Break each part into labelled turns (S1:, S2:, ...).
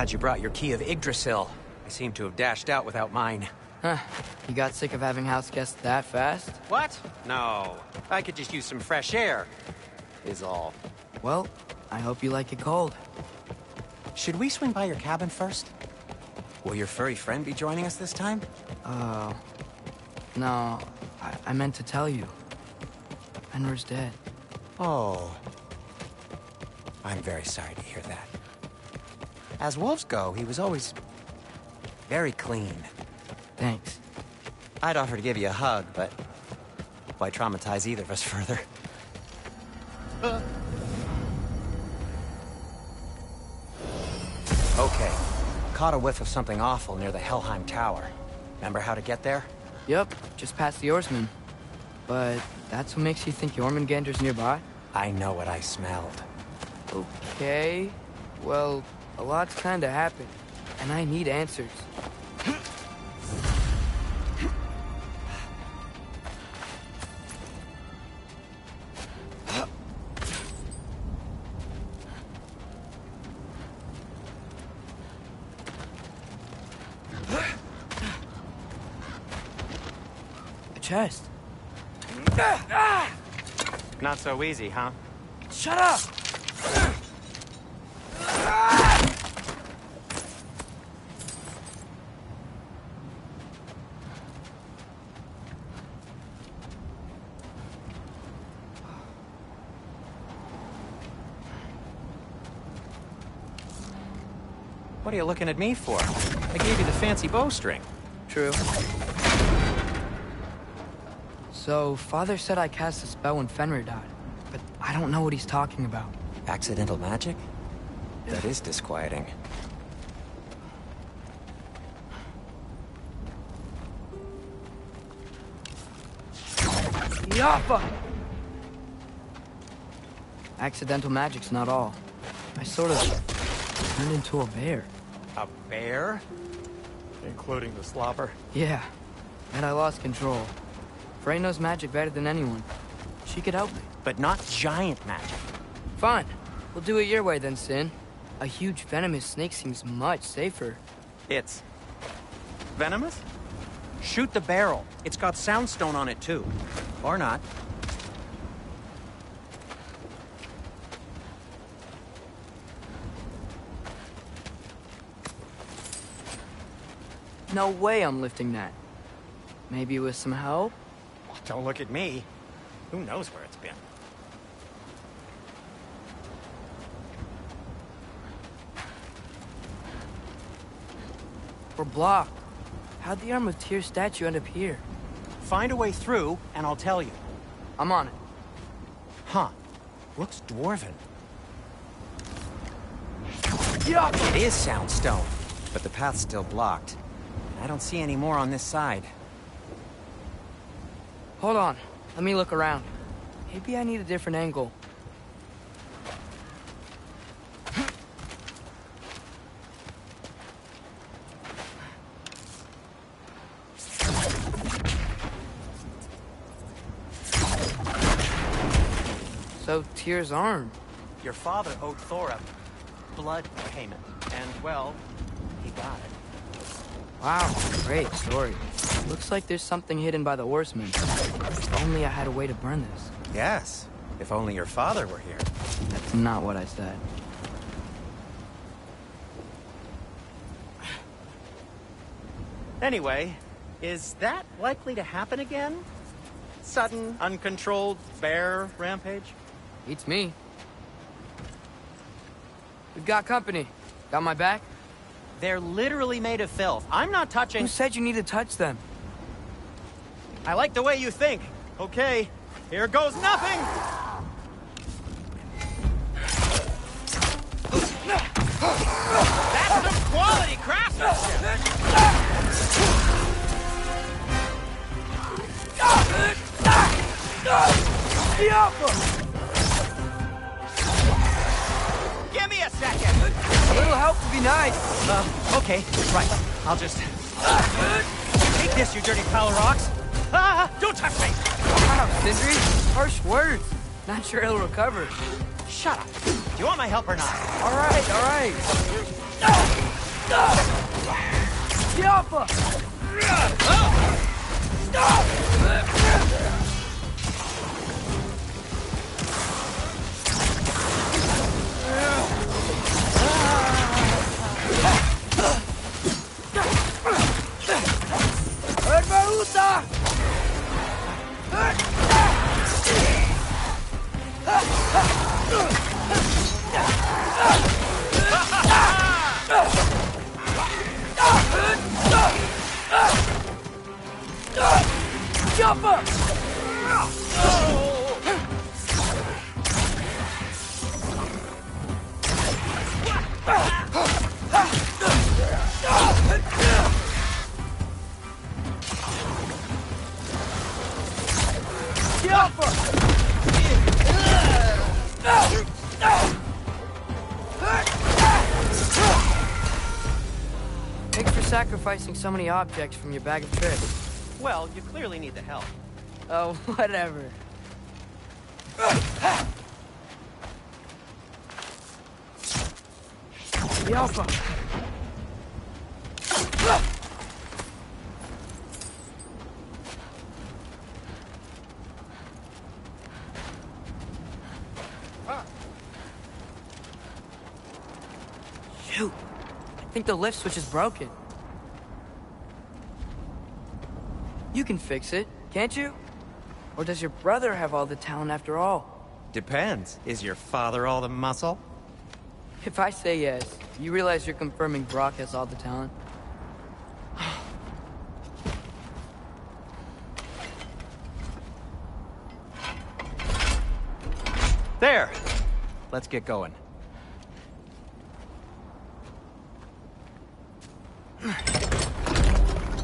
S1: Glad you brought your key of Yggdrasil. I seem to have dashed out without mine.
S2: Huh. You got sick of having house guests that fast?
S1: What? No. I could just use some fresh air, is all.
S2: Well, I hope you like it cold.
S1: Should we swing by your cabin first? Will your furry friend be joining us this time?
S2: No. I meant to tell you. Fenrir's dead.
S1: Oh. I'm very sorry to hear that. As wolves go, he was always very clean.
S2: Thanks.
S1: I'd offer to give you a hug, but why traumatize either of us further? Okay. Caught a whiff of something awful near the Helheim Tower. Remember how to get there?
S2: Yep, just past the oarsman. But that's what makes you think Jormungandr's nearby?
S1: I know what I smelled.
S2: Okay. Well, a lot's kinda happened, and I need answers. A chest.
S1: Not so easy, huh?
S2: Shut up!
S1: What are you looking at me for? I gave you the fancy bowstring.
S2: True. So, Father said I cast a spell when Fenrir died, but I don't know what he's talking about.
S1: Accidental magic? That is disquieting.
S2: Yappa! Accidental magic's not all. I sort of turned into a bear.
S1: A bear? Including the slobber?
S2: Yeah, and I lost control. Frey knows magic better than anyone. She could help me.
S1: But not giant magic.
S2: Fine. We'll do it your way then, Sin. A huge venomous snake seems much safer.
S1: It's venomous? Shoot the barrel. It's got soundstone on it too. Or not.
S2: No way I'm lifting that. Maybe with some help?
S1: Don't look at me. Who knows where it's been?
S2: We're blocked. How'd the Arm of Tyr statue end up here?
S1: Find a way through, and I'll tell you.
S2: I'm on it.
S1: Huh. Looks dwarven.
S2: Yeah.
S1: It is soundstone, but the path's still blocked. I don't see any more on this side.
S2: Hold on. Let me look around. Maybe I need a different angle. So, Tyr's arm.
S1: Your father owed Thor a blood payment, and, well, he got it.
S2: Wow, great story. Looks like there's something hidden by the horsemen. If only I had a way to burn this.
S1: Yes, if only your father were here.
S2: That's not what I said.
S1: Anyway, is that likely to happen again? Sudden, uncontrolled bear rampage?
S2: Beats me. We've got company. Got my back?
S1: They're literally made of filth. I'm not touching...
S2: Who said you need to touch them?
S1: I like the way you think. Okay, here goes nothing! That's some quality craftsmanship! Give me a second!
S2: A little help would be nice.
S1: Okay, right. I'll just... Take this, you dirty pile of rocks! Ah, don't touch me!
S2: Wow, Sindri. Harsh words. Not sure he'll recover.
S1: Shut up. Do you want my help or not?
S2: All right, all right. The Alpha! Thanks for sacrificing so many objects from your bag of tricks.
S3: Well, you clearly need the help.
S2: Oh, whatever. The Alpha! Shoot! I think the lift switch is broken. You can fix it, can't you? Or does your brother have all the talent after all?
S3: Depends. Is your father all the muscle?
S2: If I say yes, you realize you're confirming Brock has all the talent?
S3: There! Let's get going.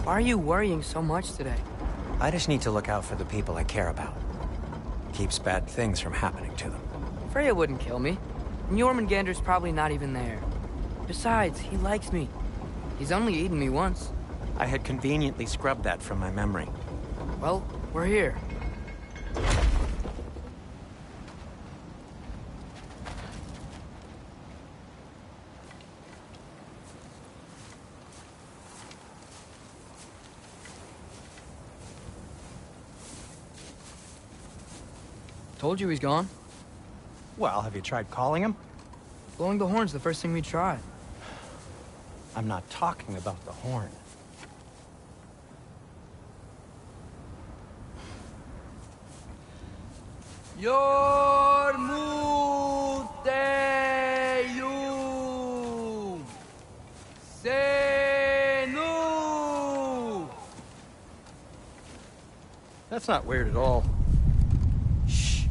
S2: Why are you worrying so much today?
S1: I just need to look out for the people I care about. Keeps bad things from happening to them.
S2: Freya wouldn't kill me. And Jormungandr's probably not even there. Besides, he likes me. He's only eaten me once.
S1: I had conveniently scrubbed that from my memory.
S2: Well, we're here. Told you he's gone.
S1: Well, have you tried calling him?
S2: Blowing the horn's the first thing we tried.
S1: I'm not talking about the horn.
S2: Yormuteyum Senu.
S1: That's not weird at all. Shh.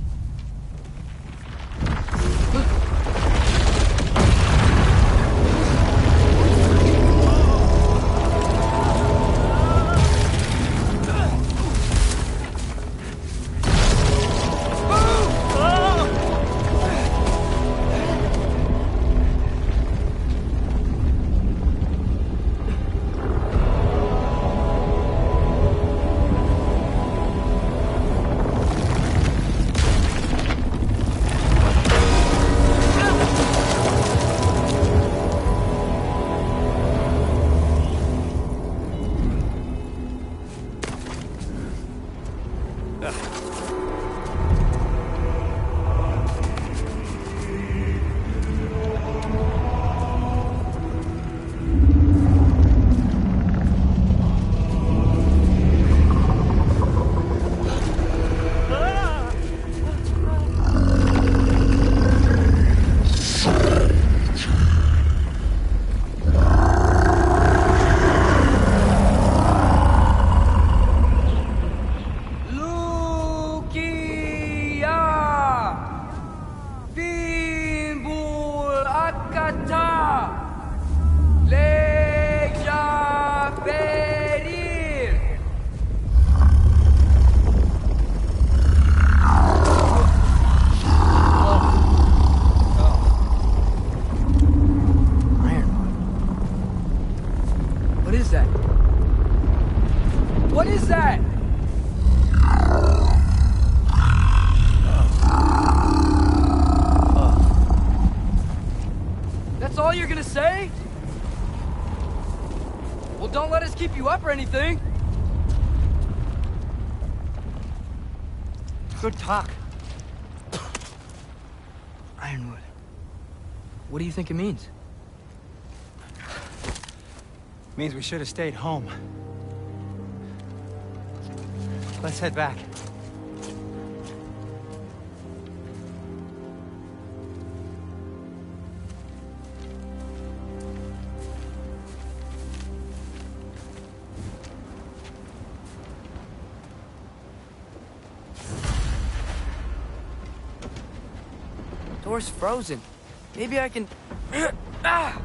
S2: What is that? That's all you're gonna say? Well, don't let us keep you up or anything.
S3: Good talk.
S2: Ironwood. What do you think it means?
S1: Means we should have stayed home. Let's head back.
S2: Door's frozen. Maybe I can... Ah!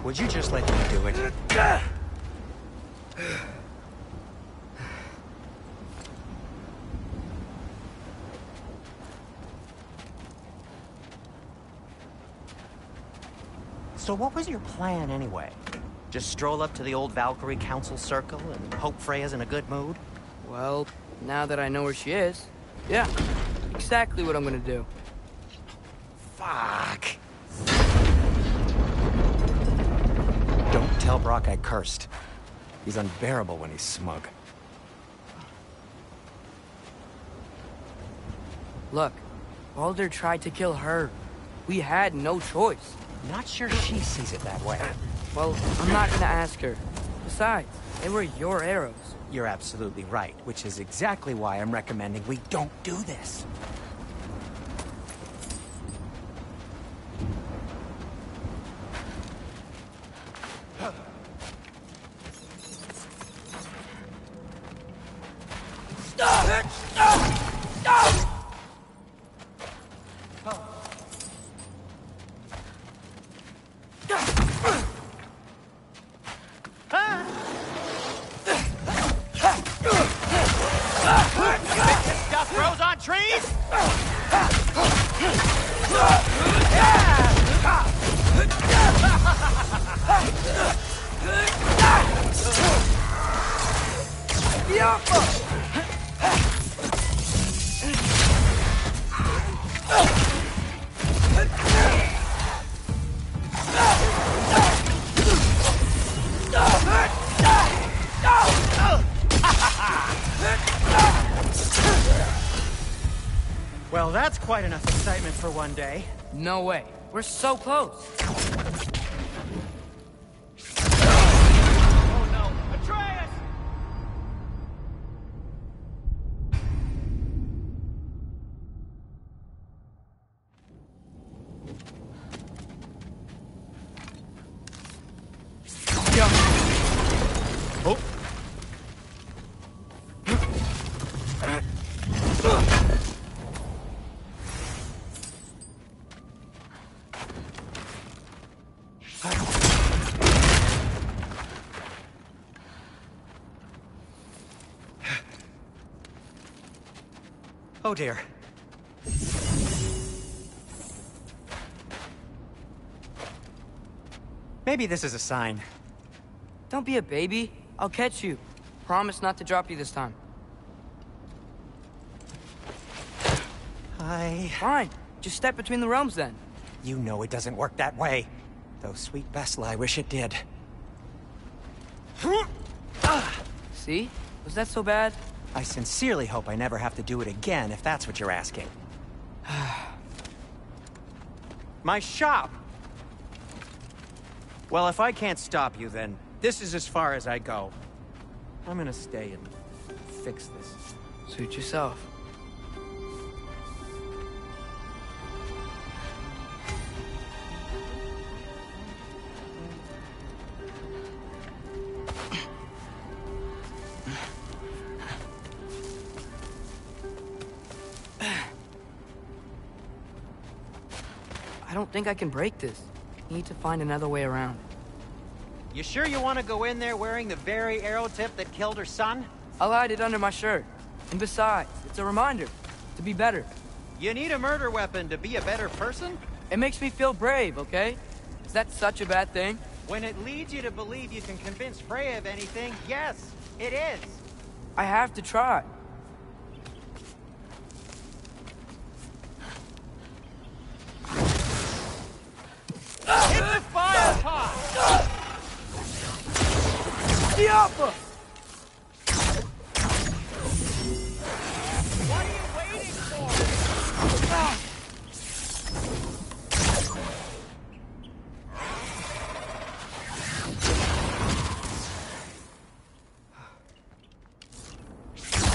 S1: Would you just let me do it?
S3: So what was your plan anyway? Just stroll up to the old Valkyrie Council circle and hope Freya's in a good mood?
S2: Well, now that I know where she is, yeah, exactly what I'm gonna do.
S1: Fuck. Don't tell Brock I cursed. He's unbearable when he's smug.
S2: Look, Baldur tried to kill her. We had no choice.
S1: Not sure she sees it that way.
S2: Well, I'm not gonna ask her. Besides, they were your arrows.
S1: You're absolutely right, which is exactly why I'm recommending we don't do this.
S3: Stuff grows on trees? Well, that's quite enough excitement for one day.
S2: No way. We're so close.
S3: Oh no, Atreus! Oh. Oh dear.
S1: Maybe this is a sign.
S2: Don't be a baby. I'll catch you. Promise not to drop you this time. Fine. Just step between the realms then.
S1: You know it doesn't work that way. Though sweet Bessel, I wish it did.
S2: See? Was that so bad?
S1: I sincerely hope I never have to do it again, if that's what you're asking.
S3: My shop! Well, if I can't stop you, then this is as far as I go. I'm gonna stay and fix this.
S2: Suit yourself. I don't think I can break this. Need to find another way around.
S3: You sure you want to go in there wearing the very arrow tip that killed her son?
S2: I'll hide it under my shirt. And besides, it's a reminder to be better.
S3: You need a murder weapon to be a better person?
S2: It makes me feel brave, okay? Is that such a bad thing?
S3: When it leads you to believe you can convince Freya of anything, yes, it is.
S2: I have to try. Diablo!
S3: What are you waiting for?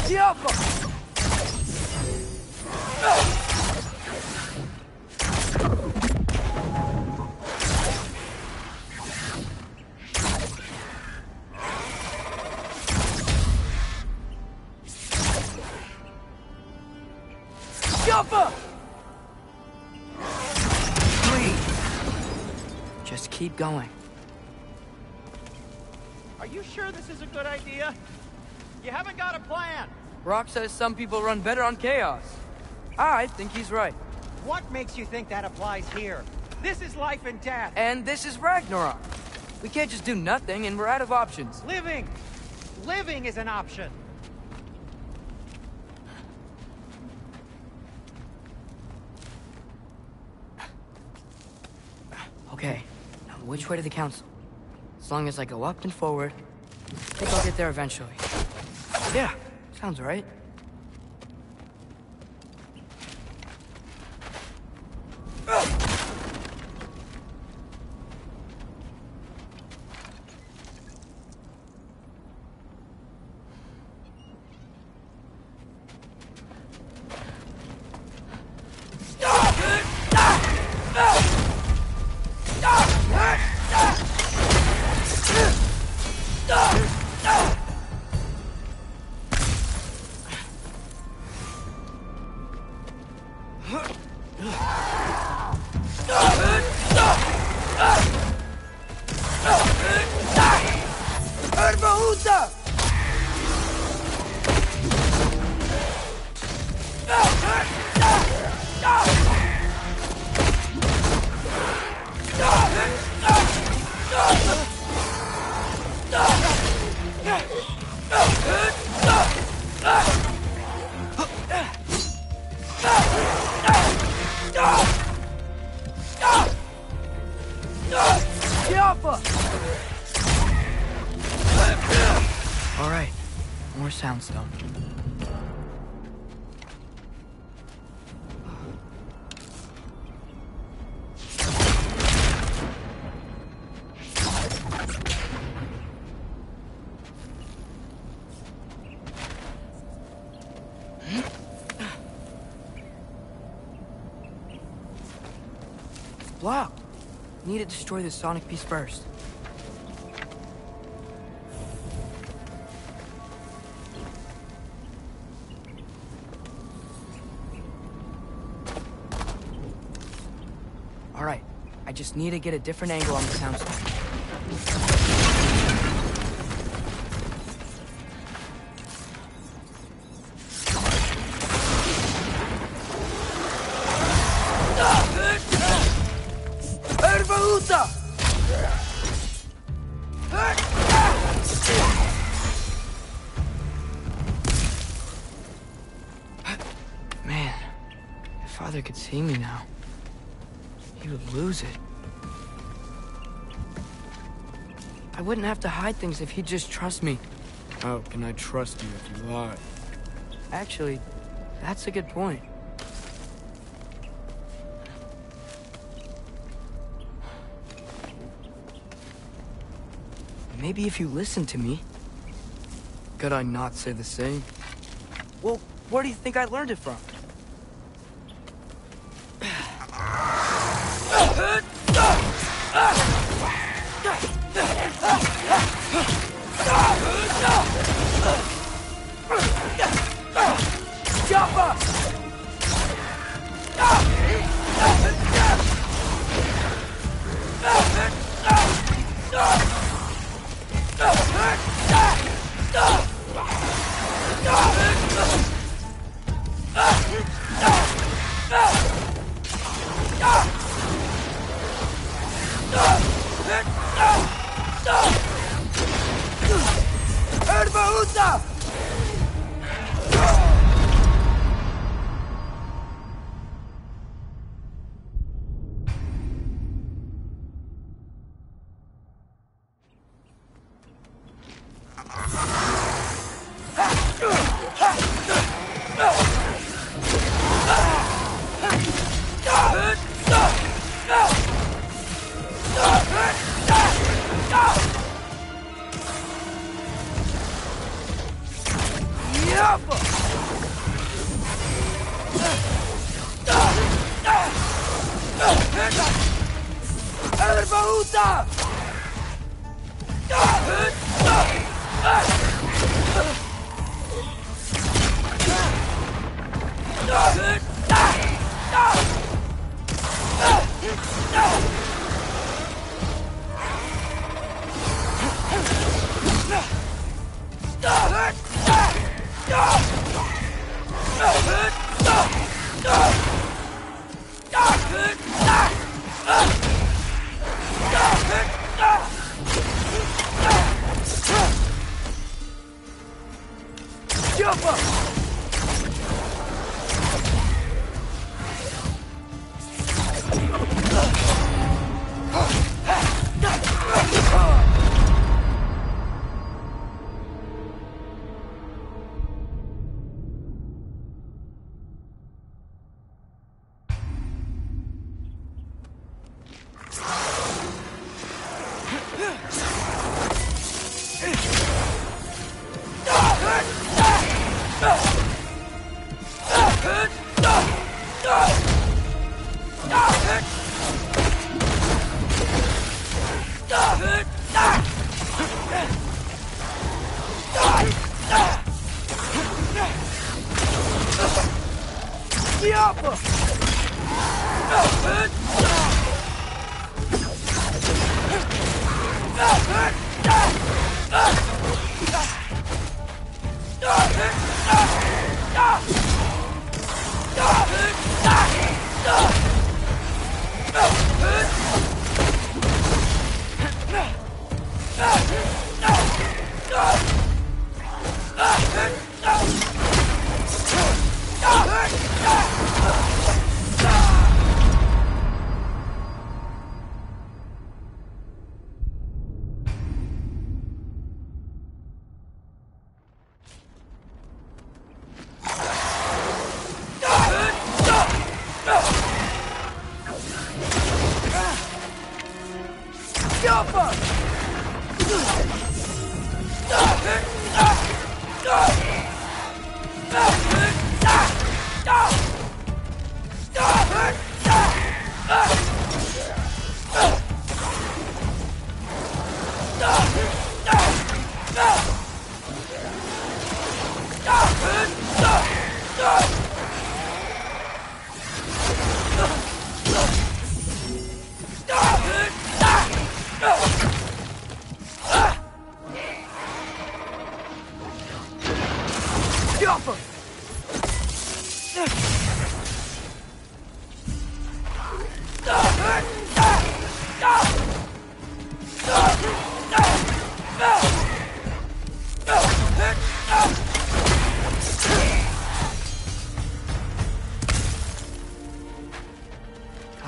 S2: Diablo! Jumper! Just keep going.
S3: Are you sure this is a good idea? You haven't got a plan.
S2: Rock says some people run better on chaos. I think he's right.
S3: What makes you think that applies here? This is life and death.
S2: And this is Ragnarok. We can't just do nothing, and we're out of options.
S3: Living! Living is an option.
S2: Okay, now which way to the council? As long as I go up and forward, I think I'll get there eventually. Yeah, sounds right. All right, more soundstone. It's blocked. Need to destroy the sonic piece first. All right, I just need to get a different angle on the soundstage. Man, if Father could see me now, he would lose it. I wouldn't have to hide things if he'd just trust me.
S4: How can I trust you if you lie?
S2: Actually, that's a good point. Maybe if you listen to me.
S4: Could I not say the same?
S2: Well, where do you think I learned it from?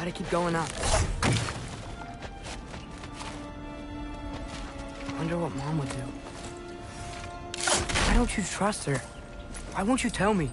S2: Gotta keep going up. Wonder what Mom would do. Why don't you trust her? Why won't you tell me?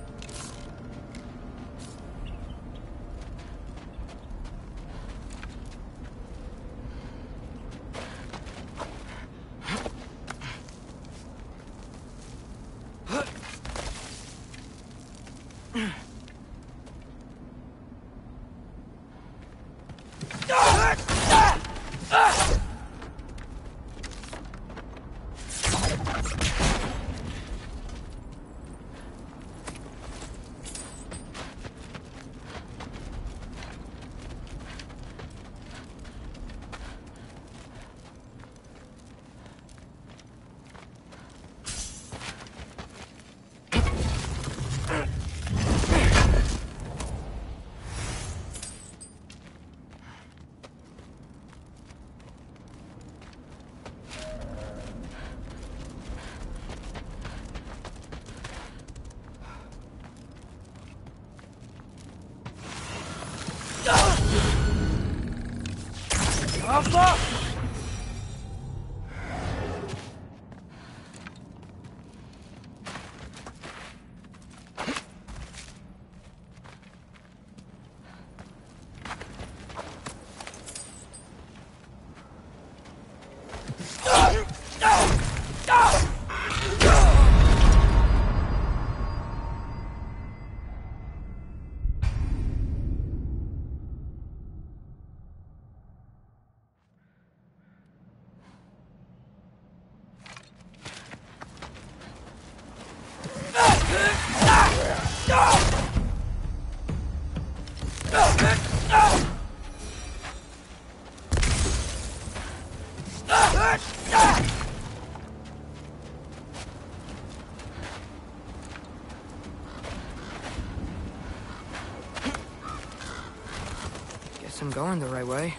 S2: Guess I'm going the right way.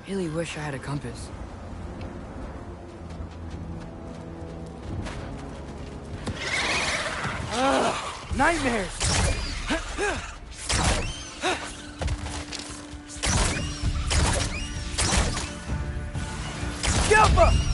S2: Really wish I had a compass. Nightmares! Yappa!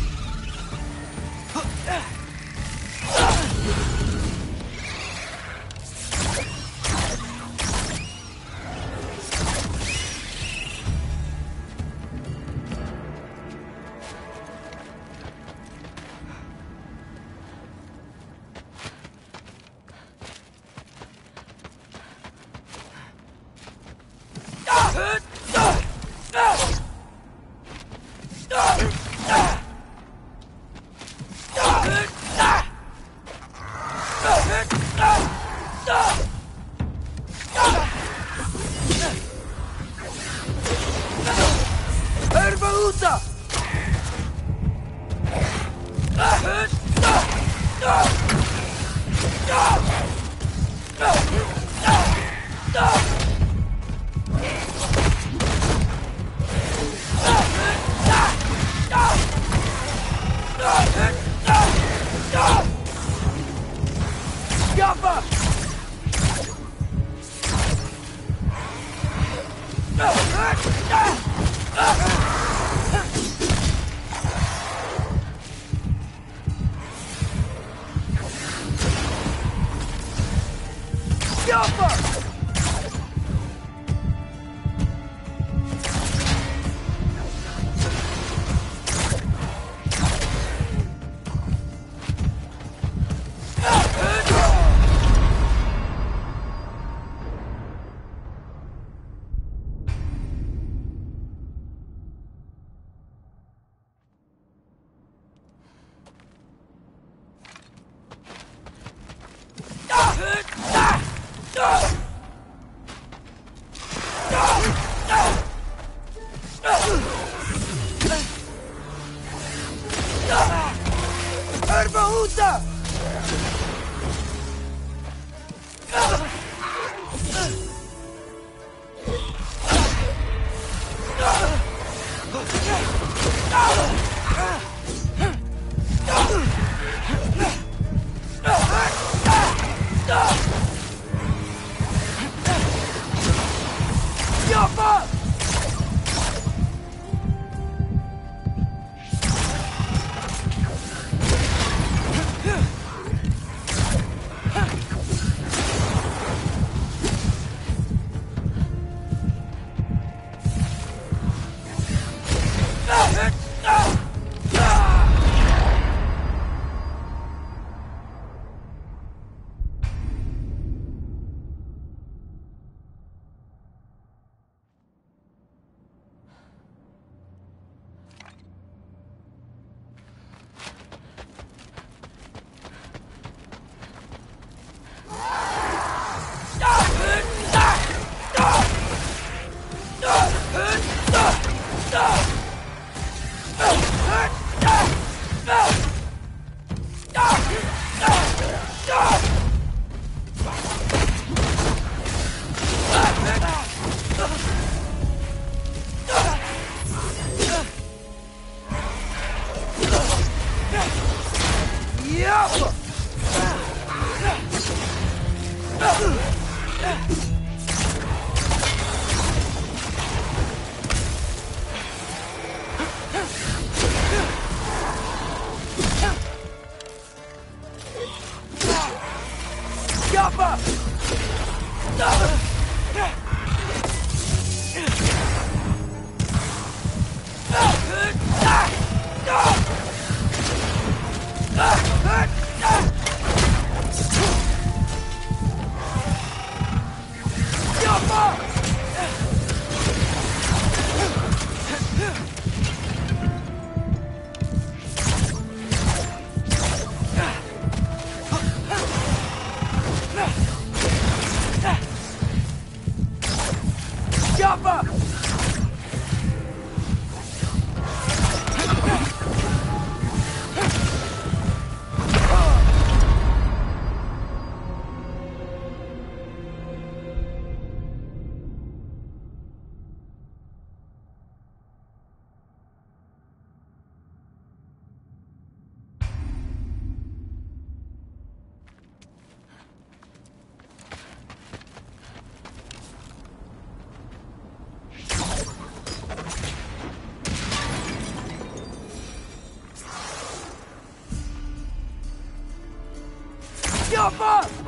S2: Jumper!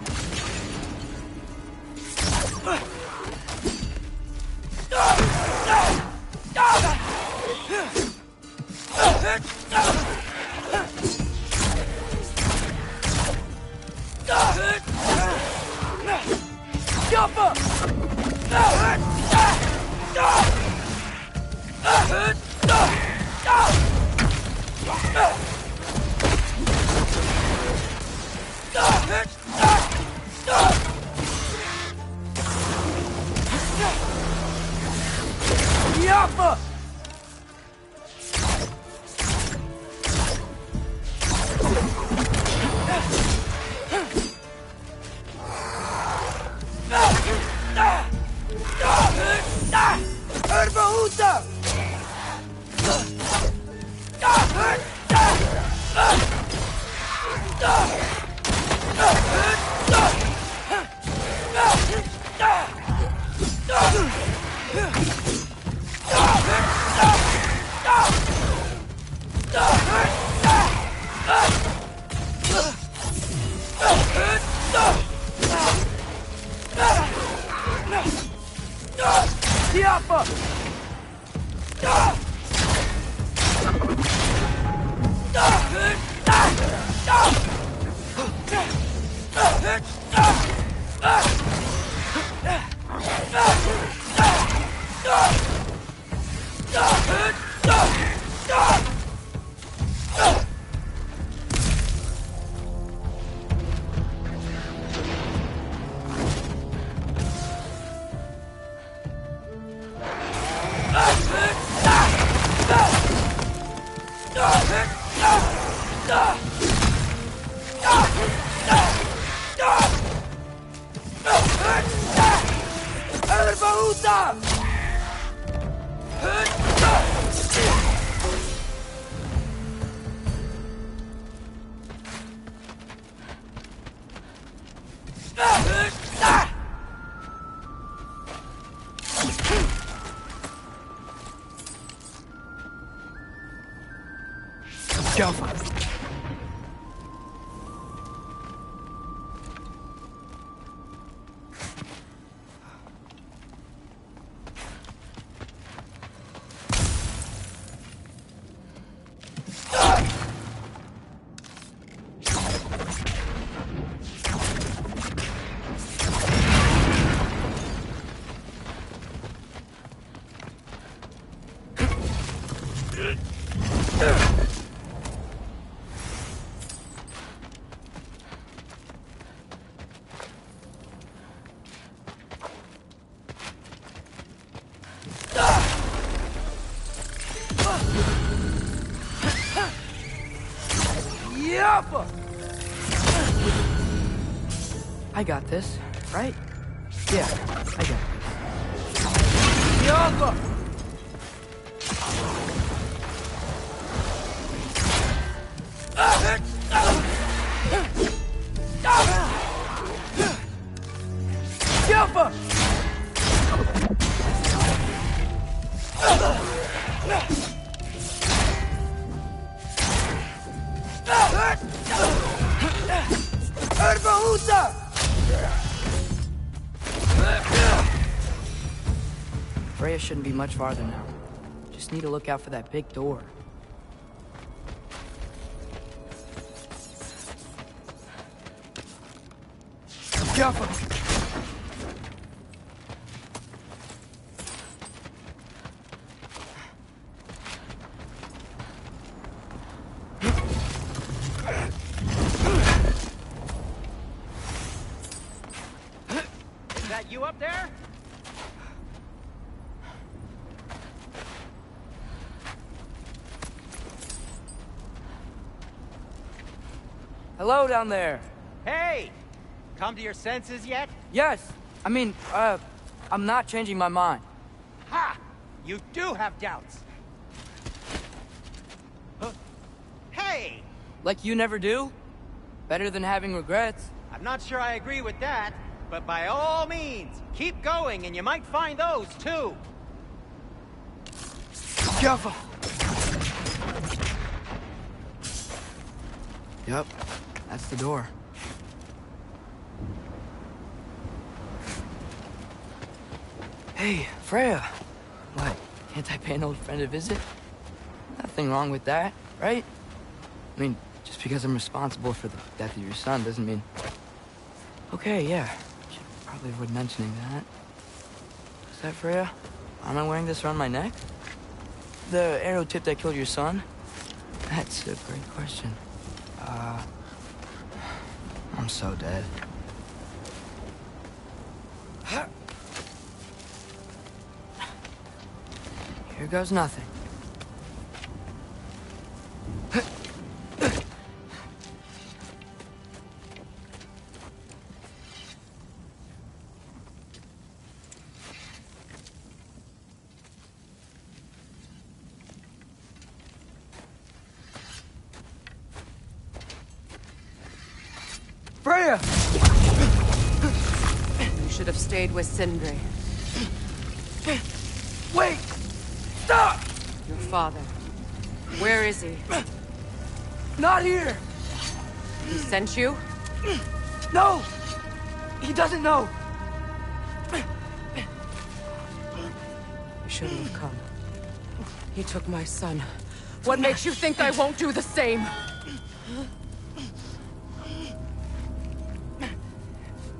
S2: I got this, right? Yeah, I got this. Yoppa! Yoppa! Erbahuta! Freya shouldn't be much farther now. Just need to look out for that big door. Jump!
S3: Is that you up there?
S2: Hello down there.
S3: Hey! Come to your senses yet?
S2: Yes. I mean, I'm not changing my mind.
S3: Ha! You do have doubts. Huh? Hey!
S2: Like you never do? Better than having regrets.
S3: I'm not sure I agree with that, but by all means, keep going and you might find those too.
S2: Careful. Yep, that's the door. Hey, Freya. What, can't I pay an old friend a visit? Nothing wrong with that, right? I mean, just because I'm responsible for the death of your son doesn't mean... Okay, yeah. Should probably avoid mentioning that. Is that Freya? Am I wearing this around my neck? The arrow tip that killed your son? That's a great question. I'm so dead. Here goes nothing. Freya!
S5: You should have stayed with Sindri.
S2: Wait! Stop!
S5: Your father. Where is he?
S2: Not here!
S5: He sent you?
S2: No! He doesn't know!
S5: You shouldn't have come. He took my son. What makes you think I won't do the same?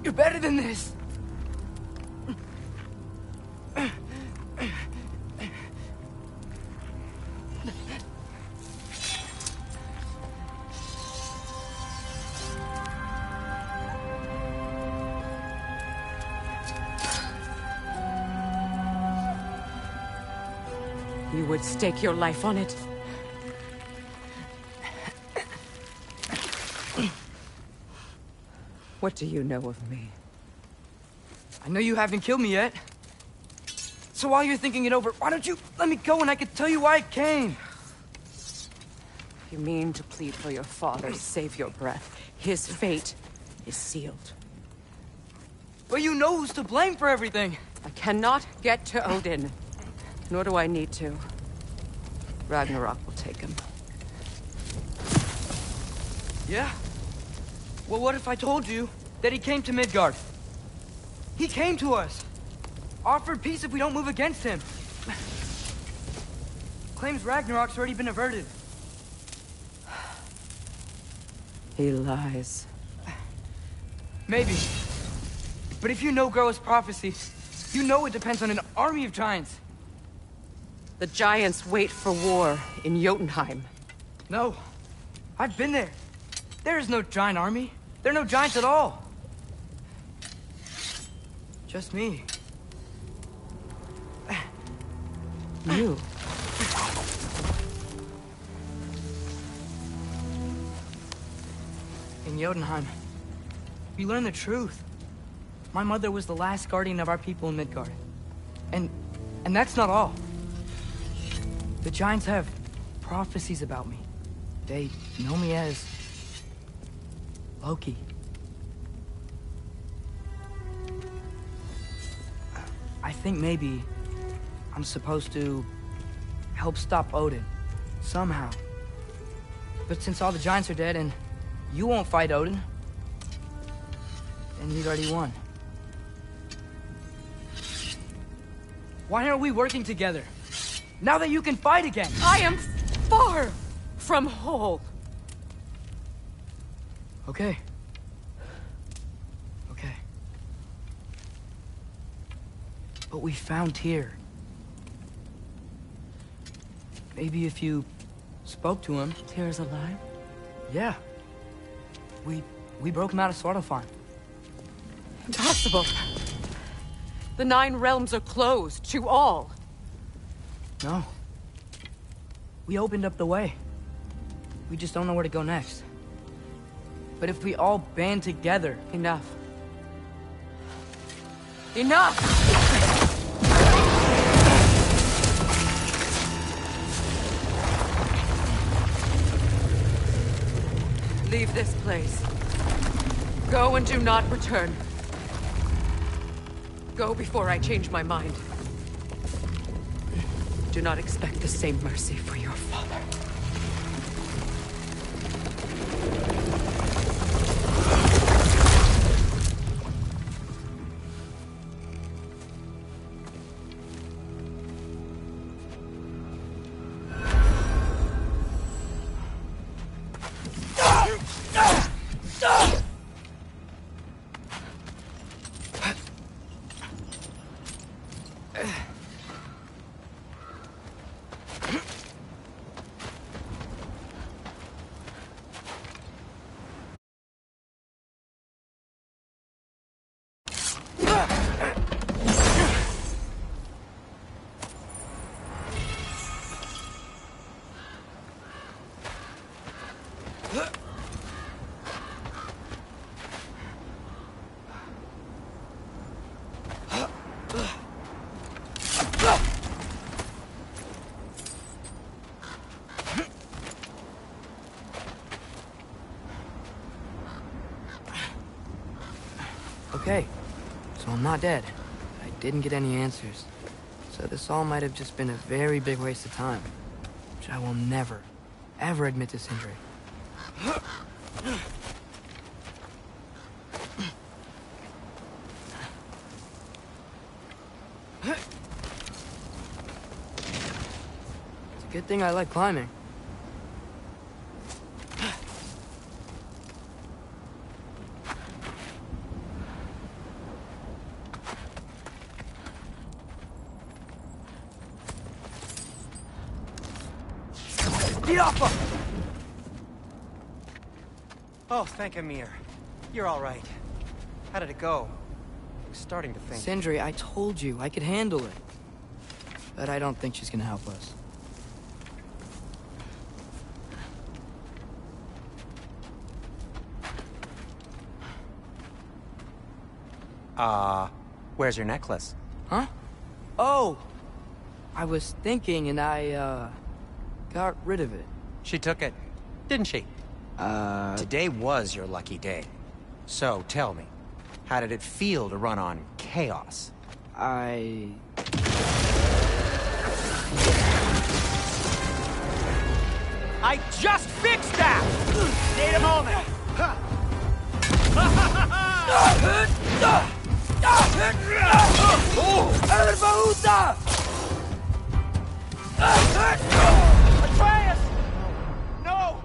S2: You're better than this!
S5: You would stake your life on it? What do you know of me?
S2: I know you haven't killed me yet. So while you're thinking it over, why don't you let me go and I can tell you why I came?
S5: You mean to plead for your father, save your breath. His fate is sealed.
S2: But you know who's to blame for everything.
S5: I cannot get to Odin. Nor do I need to. Ragnarok will take him.
S2: Yeah? Well, what if I told you that he came to Midgard? He came to us. Offered peace if we don't move against him. Claims Ragnarok's already been averted.
S5: He lies.
S2: Maybe. But if you know Groa's prophecy, you know it depends on an army of giants.
S5: The giants wait for war in Jotunheim.
S2: No. I've been there. There is no giant army. There are no giants at all. Just me.
S5: You?
S2: In Jotunheim, we learn the truth. My mother was the last guardian of our people in Midgard. And that's not all. The giants have prophecies about me. They know me as Loki. I think maybe I'm supposed to help stop Odin, somehow. But since all the giants are dead and you won't fight Odin, then you'd already won. Why aren't we working together? Now that you can fight again!
S5: I am far from whole.
S2: Okay. Okay. But we found Tyr. Maybe if you spoke to him...
S5: Tyr's alive?
S2: Yeah. We broke him out of Svartalfheim.
S5: Impossible. The 9 realms are closed to all.
S2: No. We opened up the way. We just don't know where to go next. But if we all band together...
S5: Enough. Enough! Leave this place. Go and do not return. Go before I change my mind. Do not expect the same mercy for your father.
S2: Okay, so I'm not dead. I didn't get any answers. So this all might have just been a very big waste of time. Which I will never, ever admit to Sindri. It's a good thing I like climbing.
S1: Oh, thank Amir. You're all right. How did it go? I was starting to think...
S2: Sindri, I told you I could handle it. But I don't think she's gonna help us.
S1: Where's your necklace?
S2: Huh? Oh! I was thinking and I, got rid of it.
S1: She took it, didn't she? Today was your lucky day. So, tell me, how did it feel to run on chaos?
S2: I
S3: just fixed that! Need a moment. Atreus! No!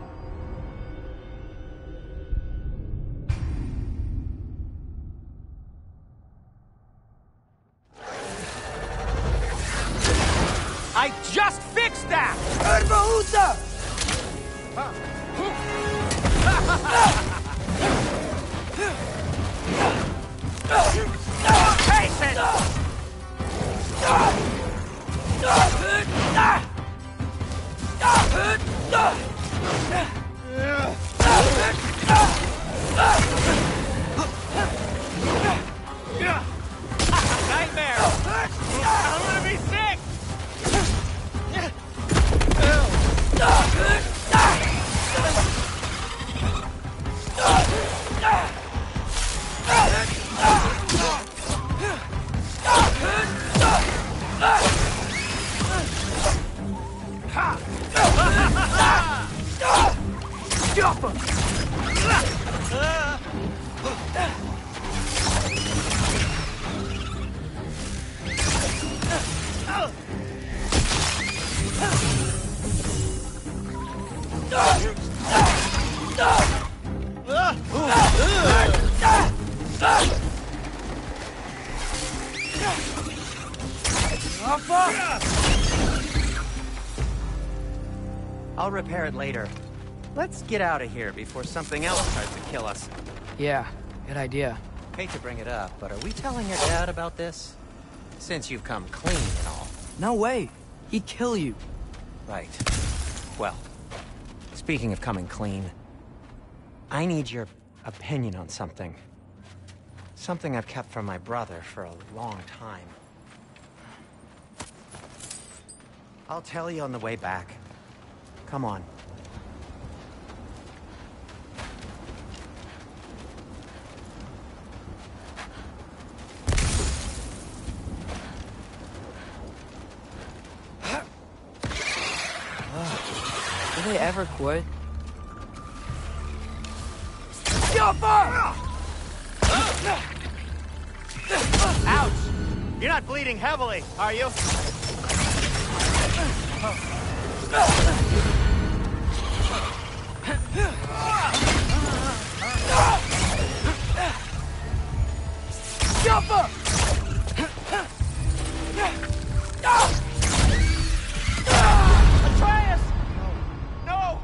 S3: I just fixed that! Patience! Nightmare! I'm gonna be sick! I'll repair it later. Let's get out of here before something else tries to kill us.
S2: Yeah, good idea.
S1: Hate to bring it up, but are we telling your dad about this? Since you've come clean and all.
S2: No way. He'd kill you.
S1: Right. Well, speaking of coming clean, I need your opinion on something. Something I've kept from my brother for a long time. I'll tell you on the way back. Come on.
S2: Do they ever quit?
S3: Ouch! You're not bleeding heavily, are you? Atreus! No!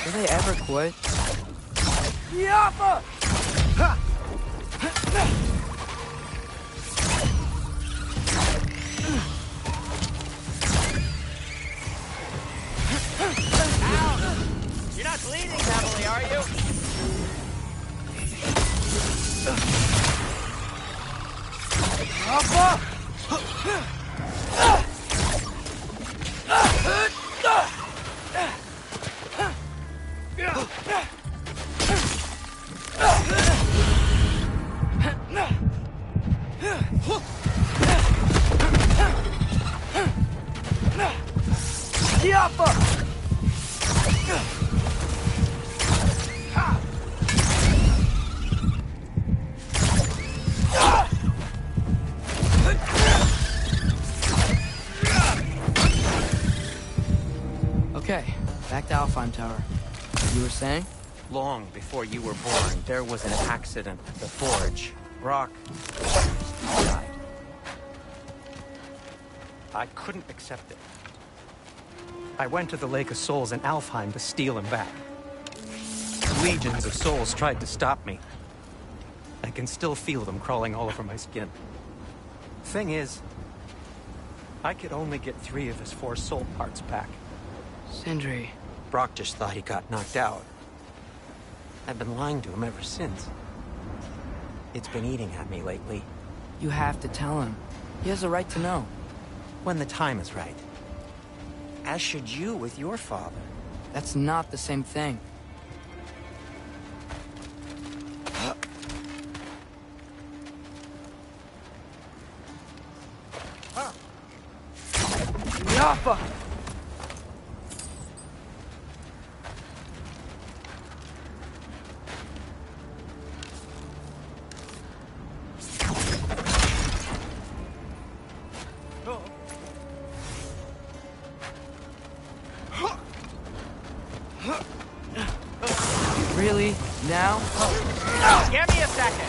S2: Do they ever quit? Yappa!
S3: You're not bleeding heavily, are you?
S2: Yappa! Yappa! Okay, back to Alfheim Tower. You were saying?
S3: Long before you were born, there was an accident at the forge. Brock died. I couldn't accept it. I went to the Lake of Souls in Alfheim to steal him back. Legions of souls tried to stop me. I can still feel them crawling all over my skin. Thing is, I could only get 3 of his 4 soul parts back.
S2: Sindri.
S3: Brock just thought he got knocked out. I've been lying to him ever since. It's been eating at me lately.
S2: You have to tell him. He has a right to know.
S3: When the time is right. As should you with your father.
S2: That's not the same thing. Yappa! Really? Now?
S3: Give me a second!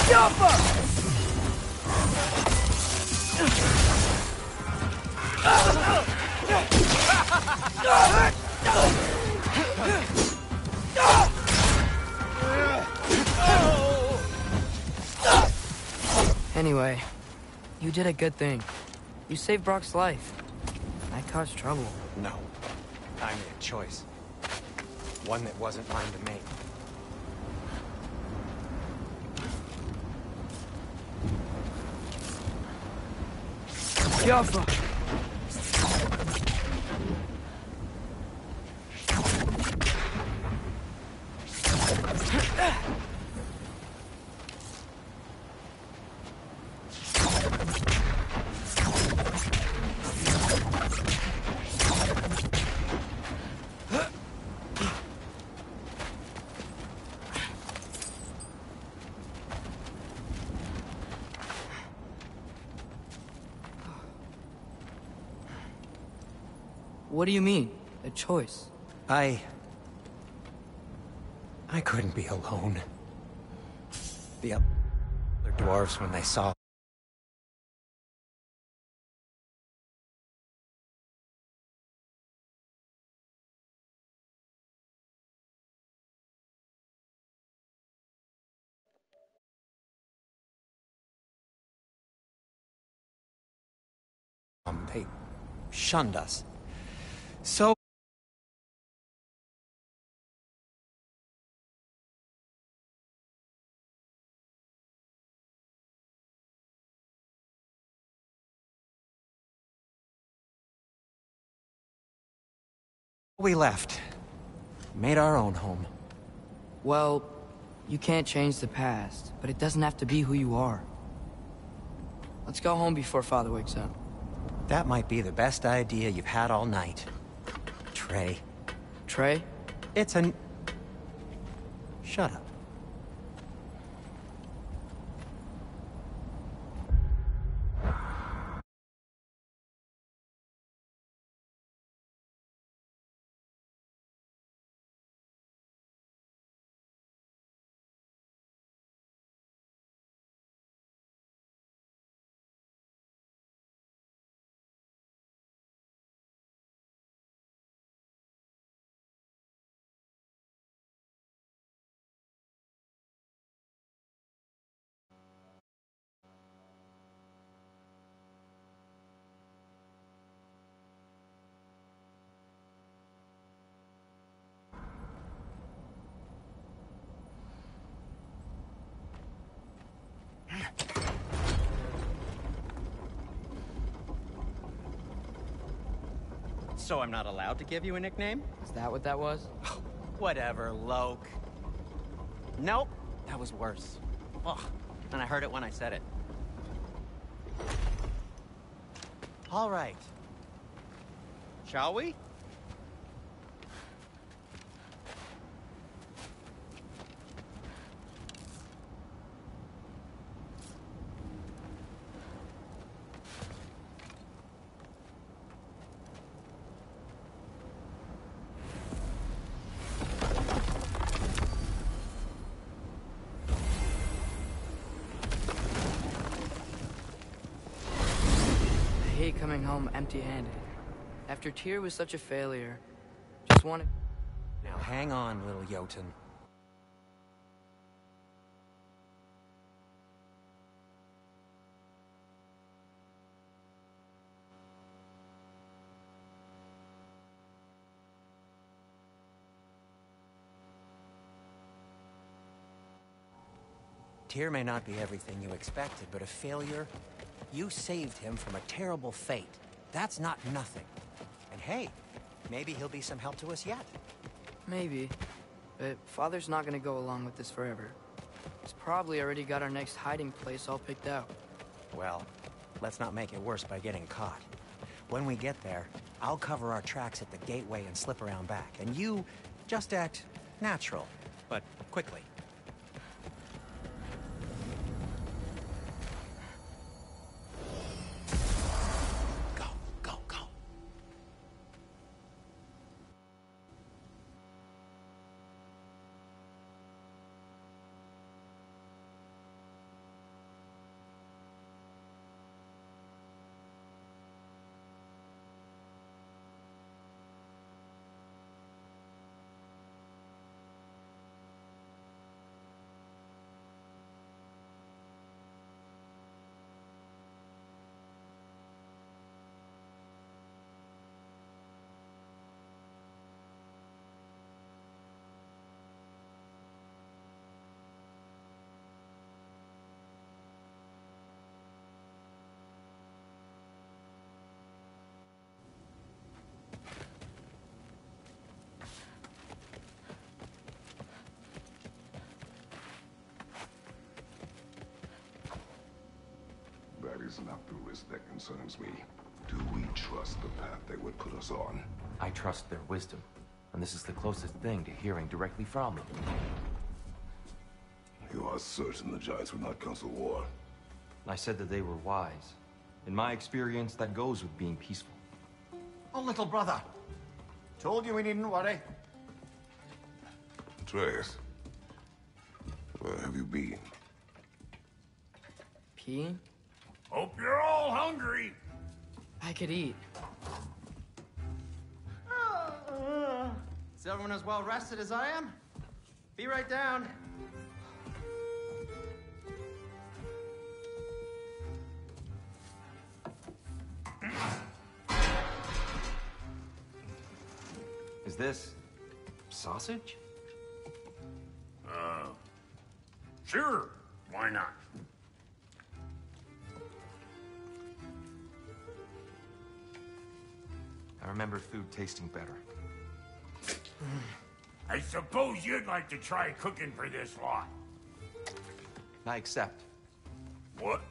S2: Yappa! Anyway, you did a good thing. You saved Brock's life. I caused trouble.
S3: No. I made a choice. One that wasn't mine to make.
S2: Yappa! What do you mean? A choice?
S3: I couldn't be alone. The other dwarves, when they saw they shunned us. So we left. Made our own home.
S2: Well, you can't change the past, but it doesn't have to be who you are. Let's go home before Father wakes up.
S3: That might be the best idea you've had all night. Trey.
S2: Trey?
S3: It's an... Shut up. So I'm not allowed to give you a nickname?
S2: Is that what that was?
S3: Whatever, Loke. Nope, that was worse. Ugh, and I heard it when I said it. All right. Shall we?
S2: I hate coming home empty-handed. After Tyr was such a failure, just wanted...
S1: Now hang on, little Jotun. Tyr may not be everything you expected, but a failure? You saved him from a terrible fate. That's not nothing. And hey, maybe he'll be some help to us yet.
S2: Maybe. But Father's not gonna go along with this forever. He's probably already got our next hiding place all picked out.
S1: Well, let's not make it worse by getting caught. When we get there, I'll cover our tracks at the gateway and slip around back. And you just act natural, but quickly. Go, go, go.
S6: That is not the risk that concerns me. Do we trust the path they would put us on?
S7: I trust their wisdom, and this is the closest thing to hearing directly from them.
S6: You are certain the Giants would not counsel war?
S7: I said that they were wise. In my experience, that goes with being peaceful.
S8: Oh, little brother. Told you we needn't worry.
S6: Atreus, where have you been?
S2: Peeing?
S8: Hope you're all hungry.
S2: I could eat.
S3: Is everyone as well rested as I am? Be right down.
S7: Is this sausage?
S8: Sure. Why not?
S7: I remember food tasting better.
S8: I suppose you'd like to try cooking for this lot.
S7: I accept.
S8: What?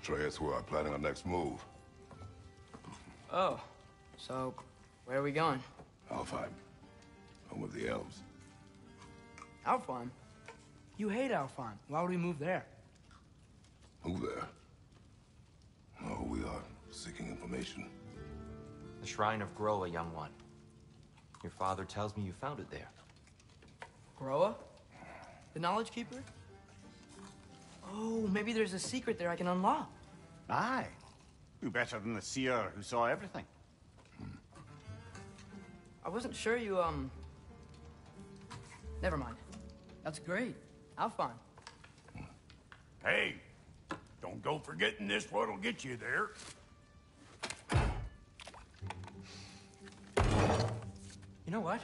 S6: Atreus, we are planning our next move.
S2: Oh, so where are we going?
S6: Alfheim. Home of the elves.
S2: Alfheim? You hate Alfheim. Why would we move there?
S6: Who there? No, we are seeking information.
S7: The Shrine of Groa, young one. Your father tells me you found it there.
S2: Groa? The Knowledge Keeper? Oh, maybe there's a secret there I can unlock.
S8: Aye. Who better than the seer who saw everything?
S2: I wasn't sure you, Never mind. That's great. Alfheim.
S8: Hey, don't go forgetting this what'll get you there.
S1: You know what?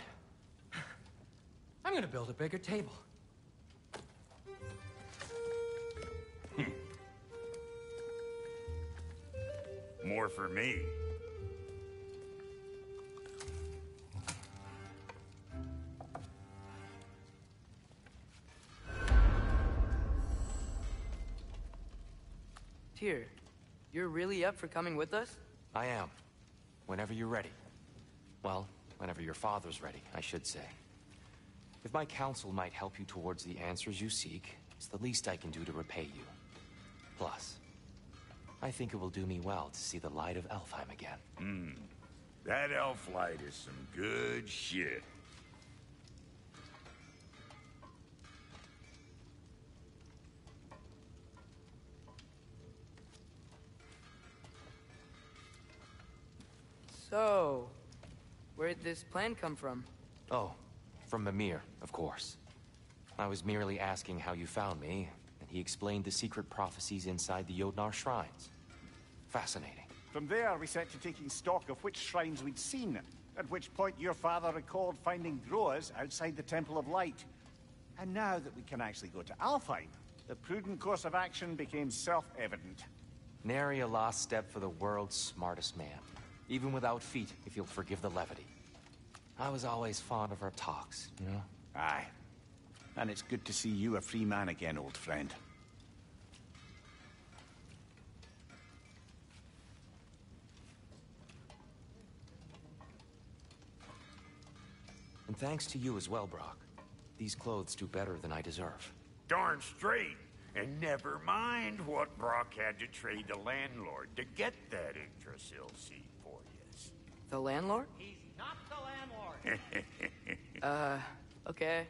S1: I'm gonna build a bigger table.
S8: More for me.
S2: Tyr, you're really up for coming with us?
S7: I am. Whenever you're ready. Well, whenever your father's ready, I should say. If my counsel might help you towards the answers you seek, it's the least I can do to repay you. Plus, I think it will do me well to see the light of Elfheim again.
S8: That elf light is some good shit.
S2: So, where'd this plan come from?
S7: Oh, from Mimir, of course. I was merely asking how you found me, and he explained the secret prophecies inside the Jotnar shrines. Fascinating.
S9: From there, we set to taking stock of which shrines we'd seen, at which point your father recalled finding Groas outside the Temple of Light. And now that we can actually go to Alfheim, the prudent course of action became self-evident.
S7: Nary a lost step for the world's smartest man. Even without feet, if you'll forgive the levity. I was always fond of our talks, you know?
S9: Aye. And it's good to see you a free man again, old friend.
S7: And thanks to you as well, Brock. These clothes do better than I deserve.
S8: Darn straight. And never mind what Brock had to trade the landlord to get that Yggdrasil seed for you.
S2: The landlord?
S1: He's not the landlord.
S2: Okay.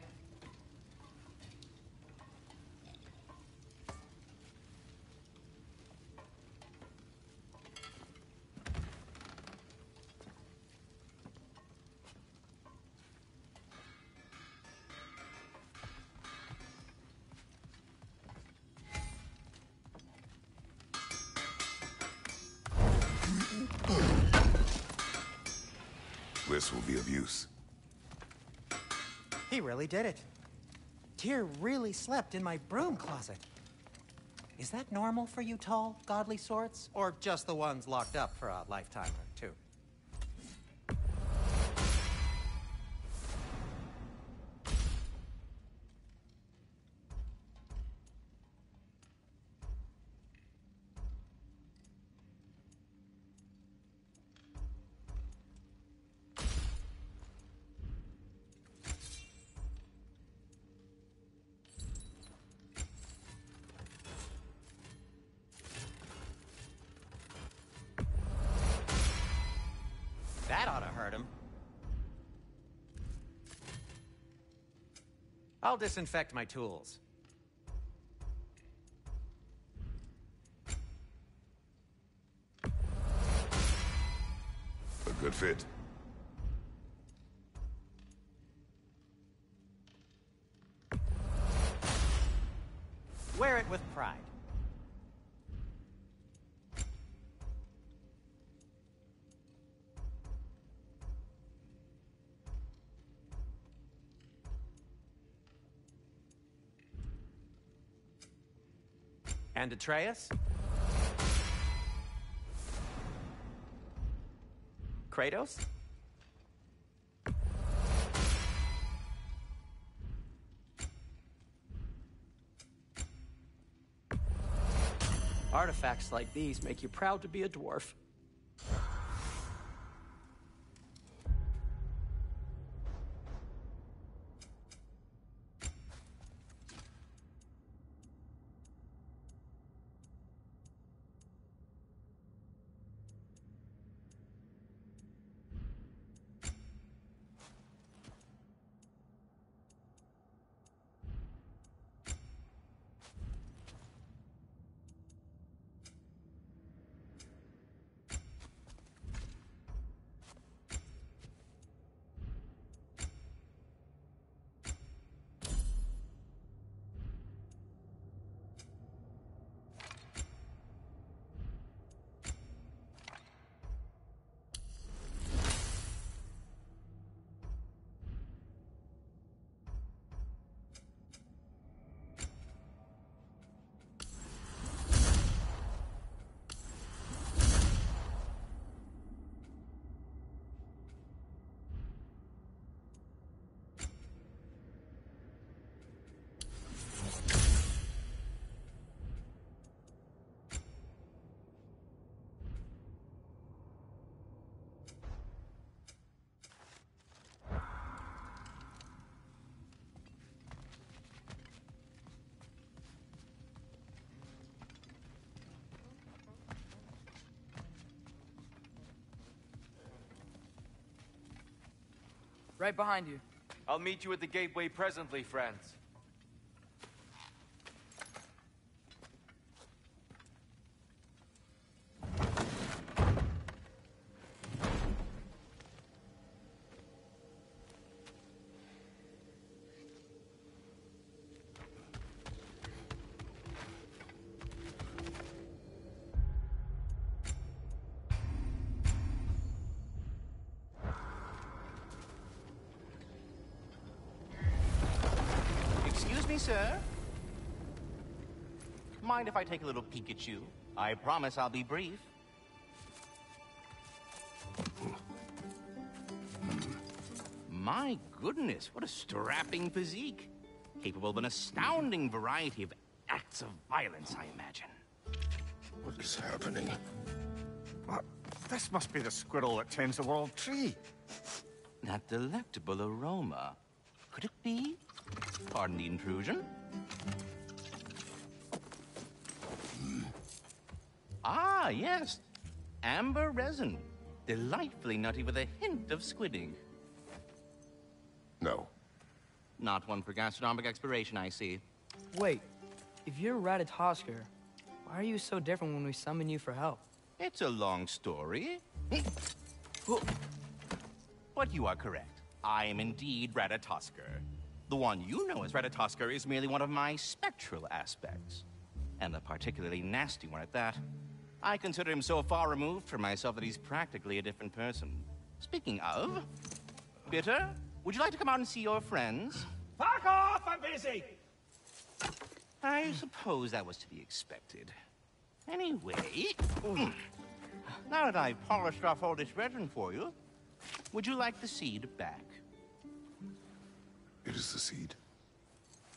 S6: This will be of use.
S1: He really did it. Tyr really slept in my broom closet. Is that normal for you tall, godly sorts? Or just the ones locked up for a lifetime or two? That ought to hurt him. I'll disinfect my tools.
S6: A good fit.
S1: Wear it with pride. And Atreus? Kratos? Artifacts like these make you proud to be a dwarf.
S2: Right behind you.
S7: I'll meet you at the gateway presently, friends.
S10: Excuse me, sir? Mind if I take a little peek at you? I promise I'll be brief. My goodness, what a strapping physique. Capable of an astounding variety of acts of violence, I imagine.
S6: What is happening?
S9: What? This must be the squirrel that tends the world tree.
S10: That delectable aroma. Could it be? Pardon the intrusion. Ah, yes. Amber resin. Delightfully nutty with a hint of squidding.
S6: No.
S10: Not one for gastronomic exploration, I see.
S2: Wait, if you're Ratatosker, why are you so different when we summon you for help?
S10: It's a long story. But you are correct. I am indeed Ratatosker. The one you know as Ratatosker is merely one of my spectral aspects. And a particularly nasty one at that. I consider him so far removed from myself that he's practically a different person. Speaking of... Bitter, would you like to come out and see your friends?
S11: Fuck off! I'm busy!
S10: I suppose that was to be expected. Anyway... Now that I've polished off all this resin for you, would you like the seed back?
S6: It is the seed.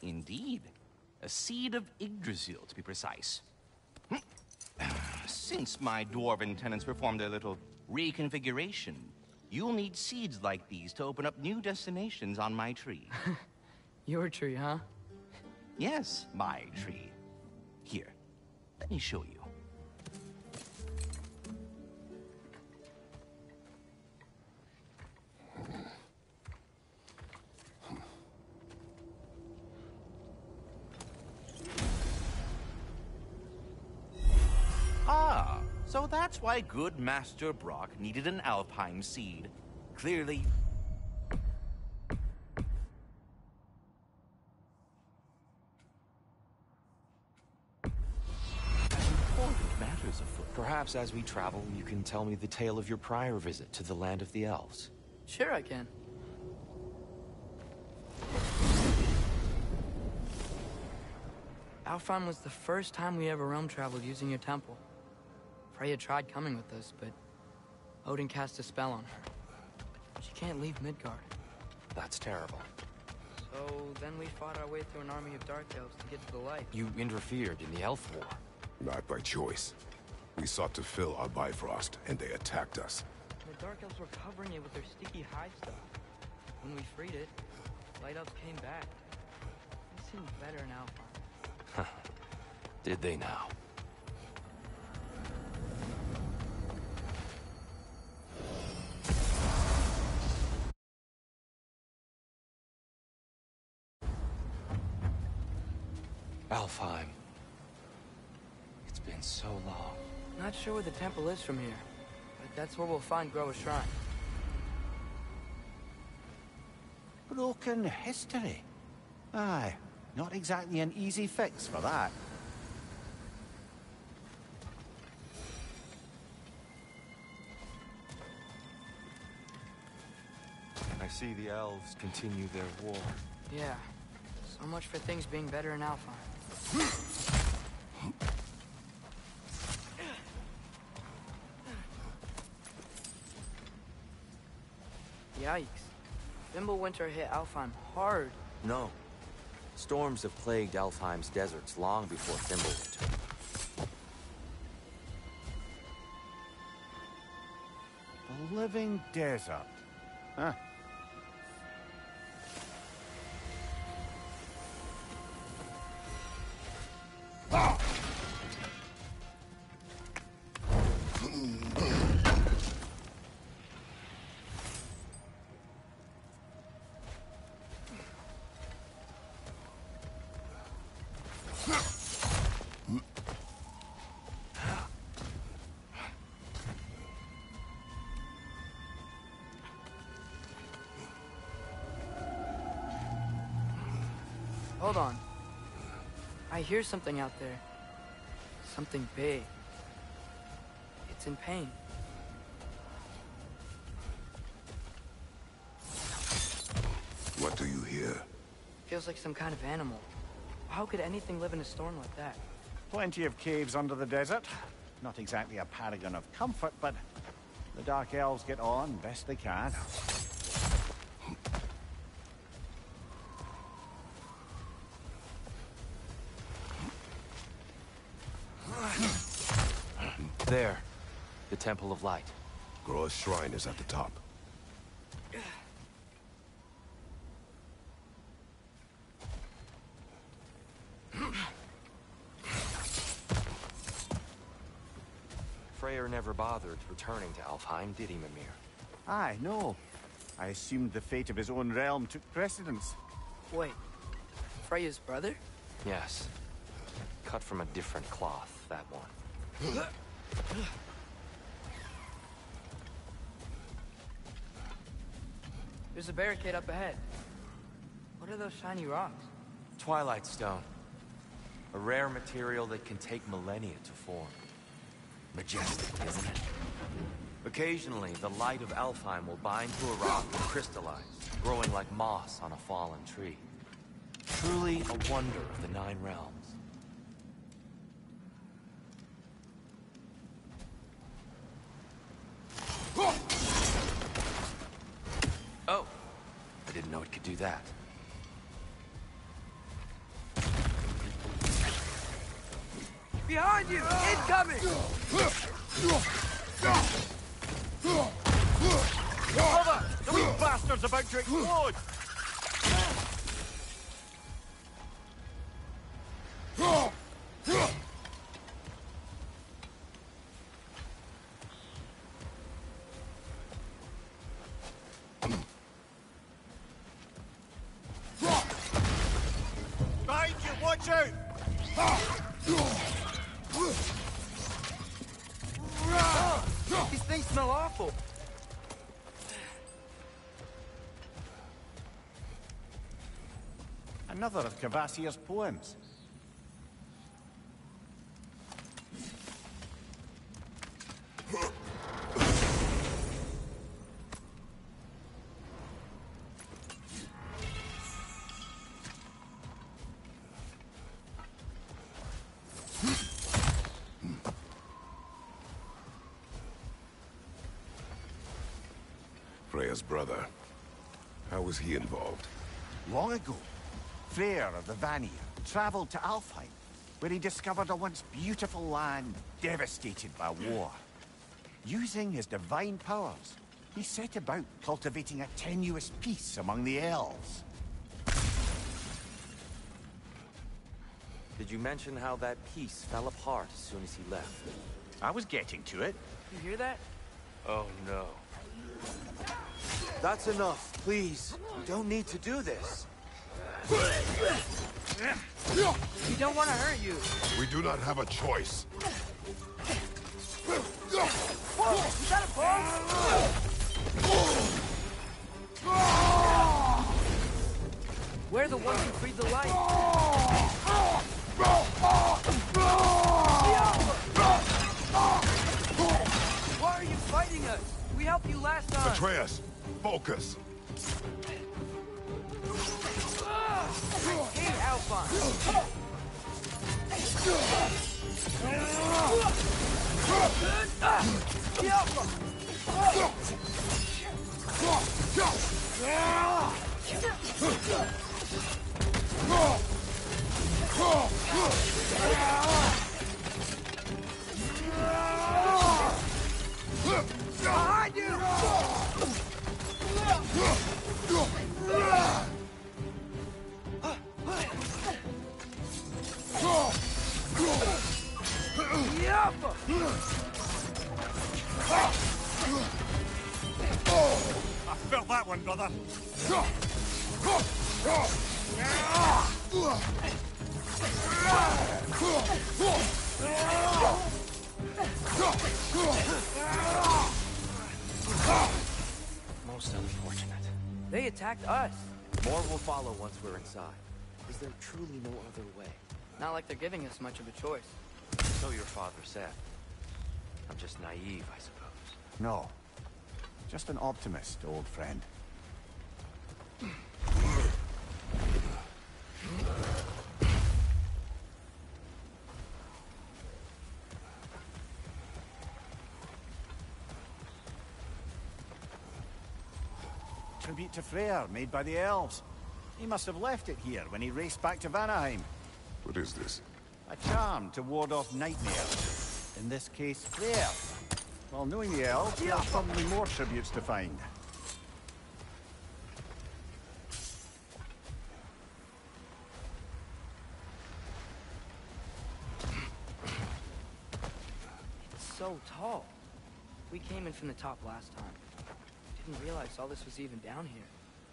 S10: Indeed. A seed of Yggdrasil, to be precise. Since my dwarven tenants performed a little reconfiguration, you'll need seeds like these to open up new destinations on my tree.
S2: Your tree, huh?
S10: Yes, my tree. Here, let me show you. Ah, so that's why good Master Brock needed an Alpine seed. Clearly... important matters afoot.
S7: Perhaps as we travel, you can tell me the tale of your prior visit to the land of the elves.
S2: Sure I can. Alfheim was the first time we ever realm traveled using your temple. Freya tried coming with us, but Odin cast a spell on her. She can't leave Midgard.
S7: That's terrible.
S2: So then we fought our way through an army of dark elves to get to the light.
S7: You interfered in the elf war.
S6: Not by choice. We sought to fill our Bifrost, and they attacked us.
S2: The dark elves were covering it with their sticky hide stuff. When we freed it, light elves came back. They seemed better in Alfheim.
S7: Did they now? Alfheim. It's been so long.
S2: Not sure where the temple is from here, but that's where we'll find Groa's shrine.
S9: Broken history. Aye, not exactly an easy fix for that.
S7: I see the elves continue their war.
S2: Yeah, so much for things being better in Alfheim. Yikes. Fimbulwinter hit Alfheim hard.
S7: No. Storms have plagued Alfheim's deserts long before Fimbulwinter.
S9: A living desert. Huh.
S2: Hold on. I hear something out there. Something big. It's in pain.
S6: What do you hear?
S2: Feels like some kind of animal. How could anything live in a storm like that?
S9: Plenty of caves under the desert. Not exactly a paragon of comfort, but the Dark Elves get on best they can.
S7: There. The Temple of Light.
S6: Groa's shrine is at the top.
S7: Freyr never bothered returning to Alfheim, did he, Mimir?
S9: Aye, no. I assumed the fate of his own realm took precedence.
S2: Wait. Freya's brother?
S7: Yes. Cut from a different cloth, that one.
S2: There's a barricade up ahead. What are those shiny rocks?
S7: Twilight Stone. A rare material that can take millennia to form. Majestic, isn't it? Occasionally, the light of Alfheim will bind to a rock and crystallize, growing like moss on a fallen tree. Truly a wonder of the Nine Realms. Oh, I didn't know it could do that.
S2: Behind you! Incoming!
S9: Cover! The wee bastard's about to explode! Behind you! Watch out!
S2: These things smell awful.
S9: Another of Kvasir's poems.
S6: Freya's brother. How was he involved?
S9: Long ago, Freyr of the Vanir traveled to Alfheim, where he discovered a once beautiful land devastated by war. Using his divine powers, he set about cultivating a tenuous peace among the elves.
S7: Did you mention how that peace fell apart as soon as he left?
S9: I was getting to it.
S2: You hear that?
S7: Oh no. That's enough, please. You don't need to do this.
S2: We don't want to hurt you.
S6: We do not have a choice.
S2: Whoa! Is that a bomb? We're the ones who freed the light. Why are you fighting us? We helped you last time.
S6: Atreus, focus.
S2: Hey, Alphonse. Behind you!
S9: I felt that one, brother.
S7: Most unfortunate.
S2: They attacked us.
S7: More will follow once we're inside. Is there truly no other way?
S2: Not like they're giving us much of a choice.
S7: So your father said. I'm just naive, I suppose.
S9: No. Just an optimist, old friend. Tribute to Freyr, made by the elves. He must have left it here when he raced back to Vanaheim.
S6: What is this?
S9: A charm to ward off nightmares. In this case, Freyr. Well, knowing the elves, there's probably more tributes to find.
S2: It's so tall. We came in from the top last time. Didn't realize all this was even down here.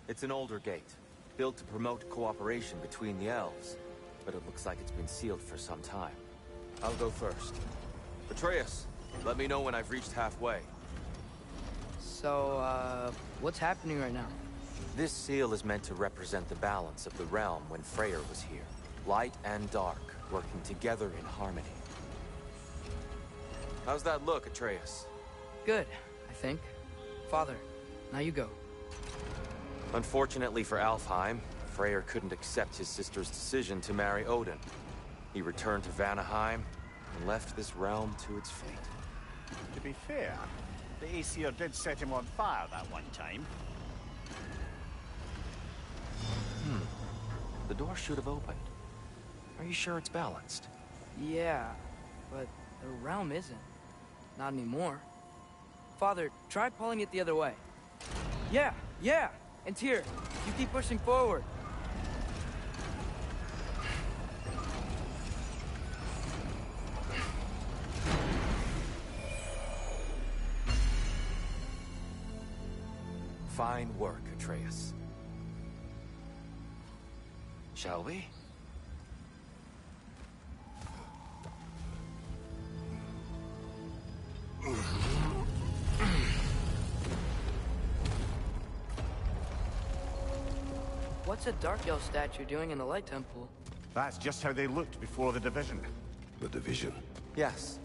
S7: It's an older gate, built to promote cooperation between the elves. But it looks like it's been sealed for some time. I'll go first. Atreus, let me know when I've reached halfway.
S2: So, what's happening right now?
S7: This seal is meant to represent the balance of the realm when Freyr was here. Light and dark, working together in harmony. How's that look, Atreus?
S2: Good, I think. Father, now you go.
S7: Unfortunately for Alfheim, Freyr couldn't accept his sister's decision to marry Odin. He returned to Vanaheim and left this realm to its fate.
S9: To be fair, the Aesir did set him on fire that one time.
S7: The door should have opened. Are you sure it's balanced?
S2: Yeah, but the realm isn't. Not anymore. Father, try pulling it the other way. Yeah! And here, you keep pushing forward.
S7: Fine work, Atreus. Shall we?
S2: What's a Dark Elf statue doing in the Light Temple?
S9: That's just how they looked before the division.
S6: The division.
S7: Yes.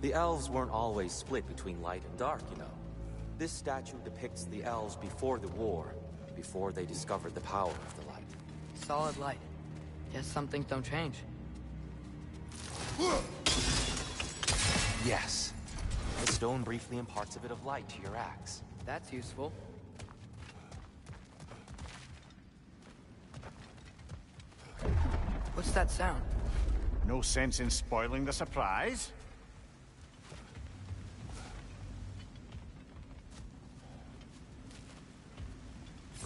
S7: The elves weren't always split between light and dark, you know. This statue depicts the elves before the war, before they discovered the power of the light.
S2: Solid light. Guess some things don't change.
S7: Yes. The stone briefly imparts a bit of light to your axe.
S2: That's useful. What's that sound?
S9: No sense in spoiling the surprise.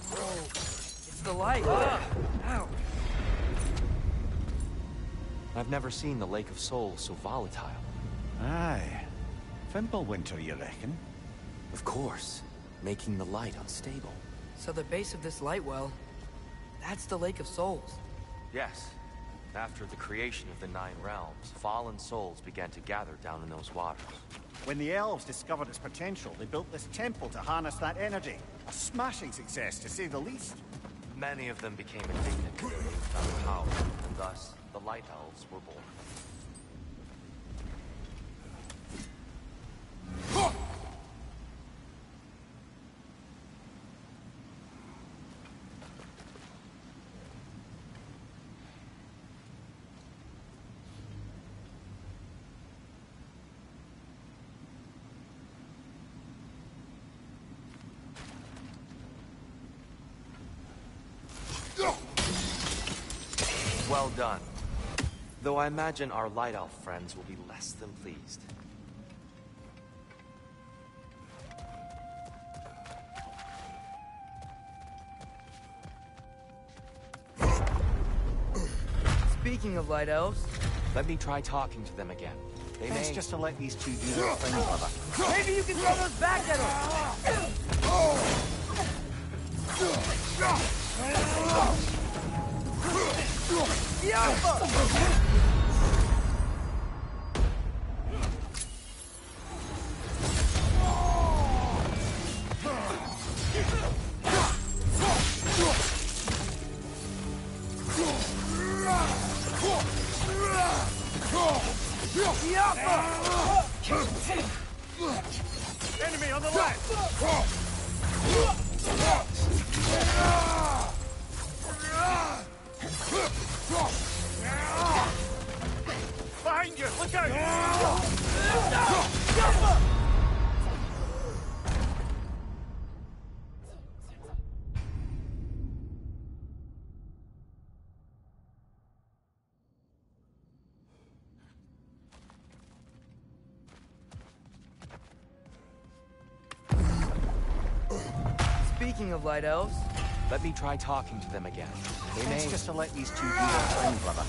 S2: Whoa, it's the light. Ow.
S7: I've never seen the Lake of Souls so volatile.
S9: Aye. Fimbulwinter, you reckon?
S7: Of course, making the light unstable.
S2: So the base of this light well, that's the Lake of Souls.
S7: Yes. After the creation of the Nine Realms, fallen souls began to gather down in those waters.
S9: When the elves discovered its potential, they built this temple to harness that energy. A smashing success, to say the least.
S7: Many of them became indignant when they found power, and thus, the Light Elves were born. Well done. Though I imagine our Light Elf friends will be less than pleased.
S2: Speaking of Light Elves...
S7: Let me try talking to them again. They
S9: Best
S7: may...
S9: just to let these two do their thing, brother.
S2: Maybe you can throw those back at him!
S9: Behind you! Look out!
S2: Speaking of light elves,
S7: Let me try talking to them again. They may...
S9: Best just to let these two do their thing, brother.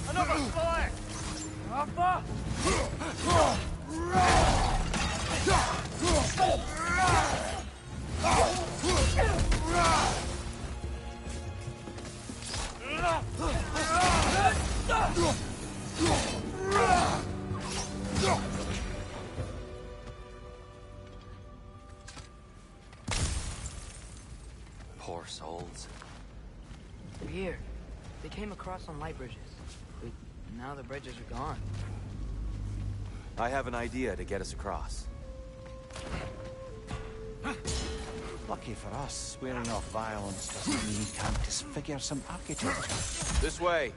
S9: Another fire!
S7: Poor souls.
S2: weird. They came across on light bridges, but now the bridges are gone.
S7: I have an idea to get us across.
S9: Lucky for us, swearing off violence doesn't mean you can't disfigure some architecture.
S7: This way.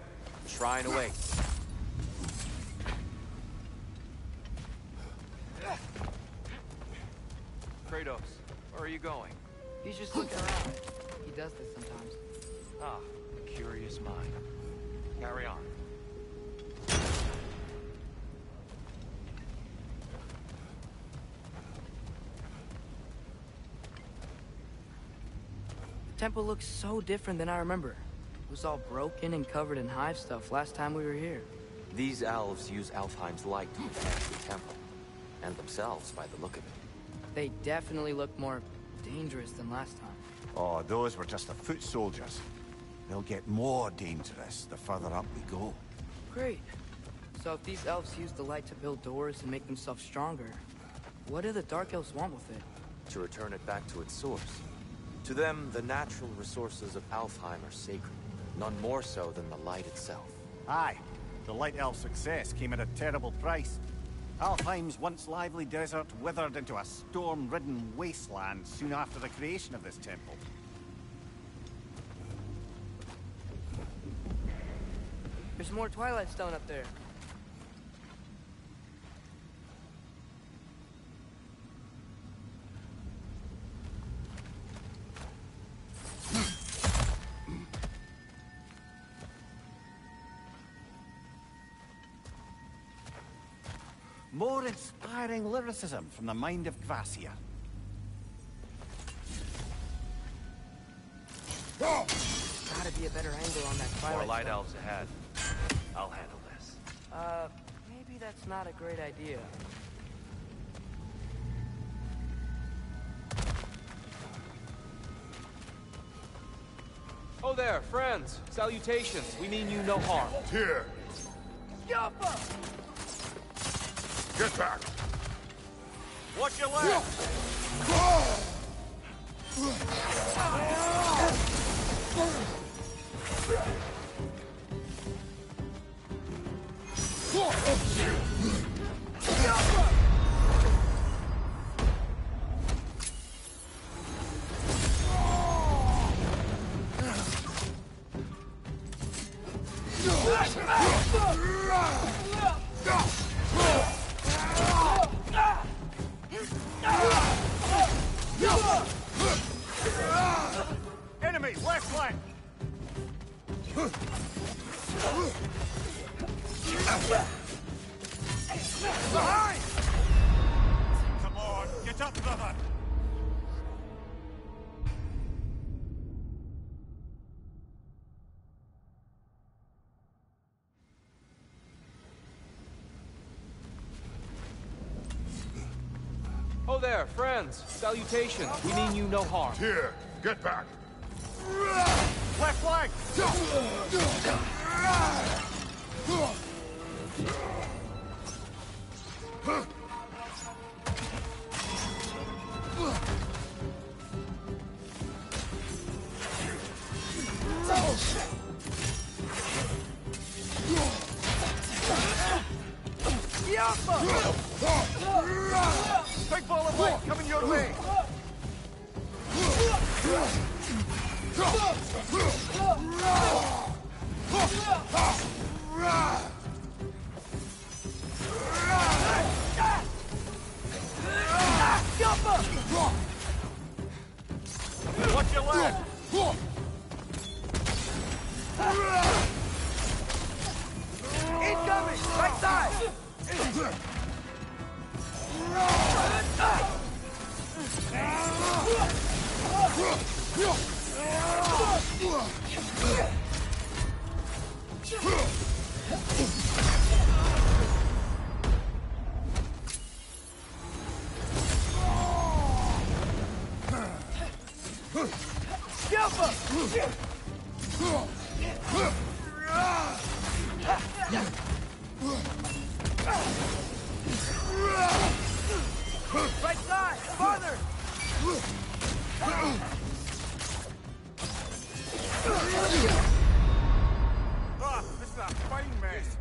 S7: Shrine awaits. Kratos, where are you going?
S2: He's just looking around. He does this sometimes.
S7: Ah, a curious mind. Carry on.
S2: The temple looks so different than I remember. It was all broken and covered in hive stuff last time we were here.
S7: These elves use Alfheim's light to enhance the temple. And themselves, by the look of it.
S2: They definitely look more dangerous than last time.
S9: Oh, those were just the foot soldiers. They'll get more dangerous the further up we go.
S2: Great. So if these elves use the light to build doors and make themselves stronger, what do the Dark Elves want with it?
S7: To return it back to its source. To them, the natural resources of Alfheim are sacred. None more so than the light itself.
S9: Aye, the Light Elf success came at a terrible price. Alfheim's once lively desert withered into a storm-ridden wasteland soon after the creation of this temple.
S2: There's more Twilight Stone up there.
S9: More inspiring lyricism from the mind of Gracia.
S2: Gotta be a better angle on that Twilight
S7: More light
S2: Stone.
S7: elves ahead. I'll handle this.
S2: Maybe that's not a great idea.
S7: Oh there, friends. Salutations. We mean you no harm.
S11: Here,
S2: Yappa!
S11: get back.
S9: Watch your left! Enemy, left flank! Behind! Come on, get up, brother!
S7: Oh there, friends. Salutations. We mean you no harm.
S11: Here, get back.
S9: Left flank! Big ball of light coming your way! Watch your leg!
S2: Incoming! Right side! Right side! Farther!
S9: Ah, this is a fine mess.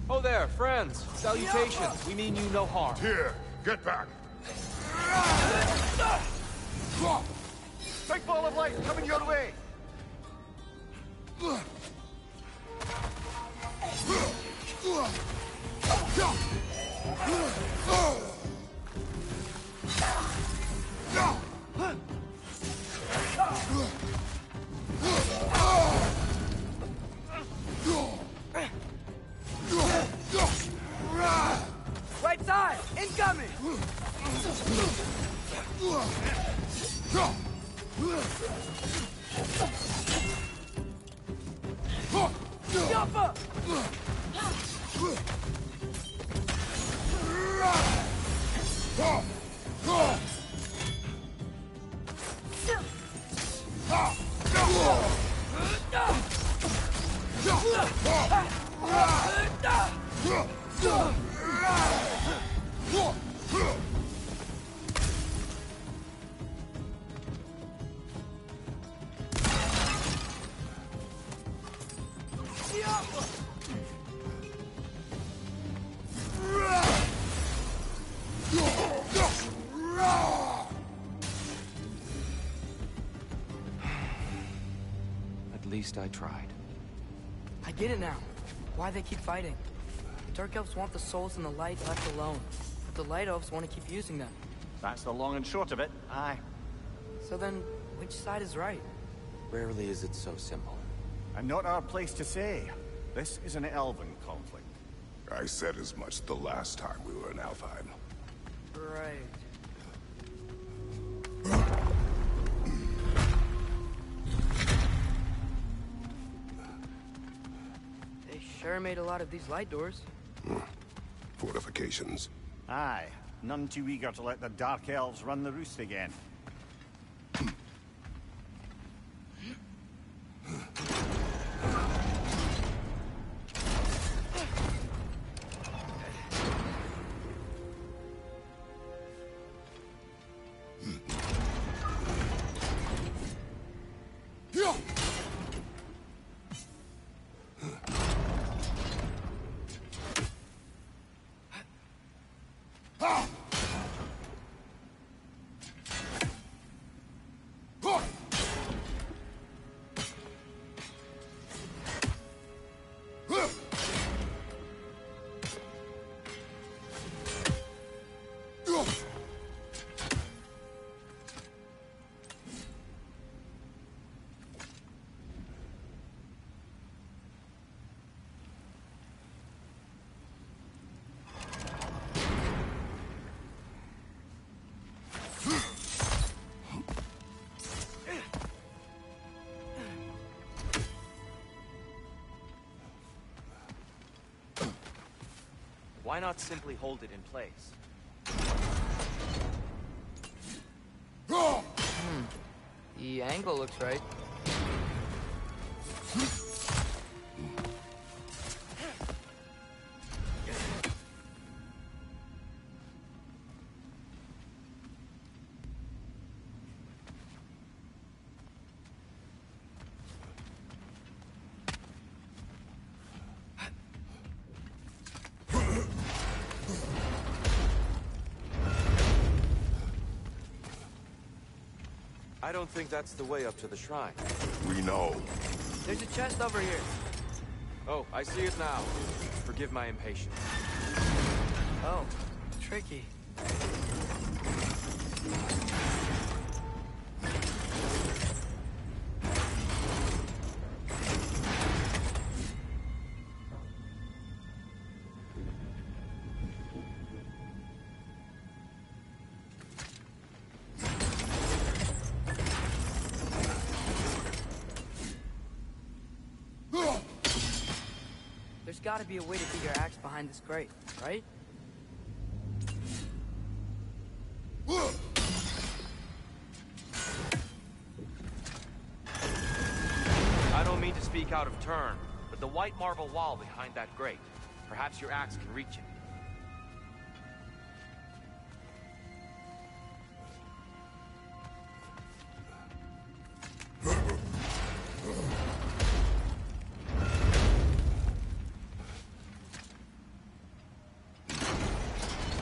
S7: Oh there, friends. Salutations. We mean you no harm.
S6: Here, get back.
S9: Big ball of light coming your way!
S2: Right side! Incoming! Jumper!
S7: At least I tried.
S2: I get it now. Why they keep fighting. Dark Elves want the souls in the light left alone. But the Light Elves want to keep using them.
S9: That's the long and short of it, aye.
S2: So then, which side is right?
S7: Rarely is it so simple.
S9: And not our place to say. This is an elven conflict.
S6: I said as much the last time we were in Alfheim.
S2: Right. They sure made a lot of these light doors.
S6: Fortifications.
S9: Aye, none too eager to let the Dark Elves run the roost again.
S7: Why not simply hold it in place?
S2: The angle looks right.
S7: I don't think that's the way up to the shrine.
S6: We know.
S2: There's a chest over here.
S7: Oh, I see it now. Forgive my impatience.
S2: Oh, tricky. There's gotta be a way to get your axe behind this grate, right?
S7: I don't mean to speak out of turn, but the white marble wall behind that grate. Perhaps your axe can reach it.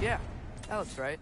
S2: Yeah, that looks right.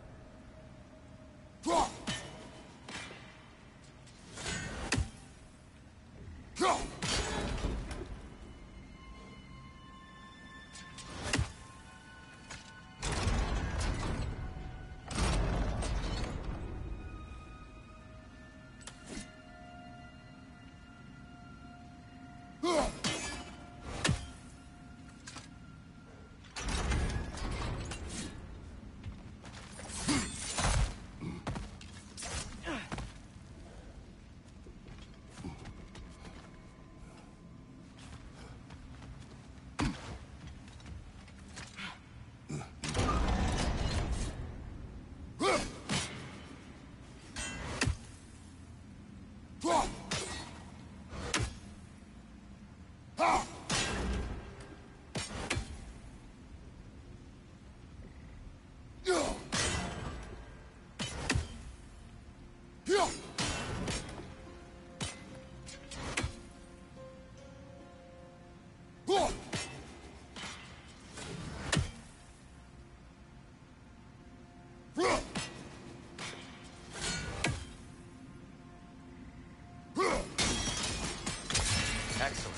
S7: Excellent.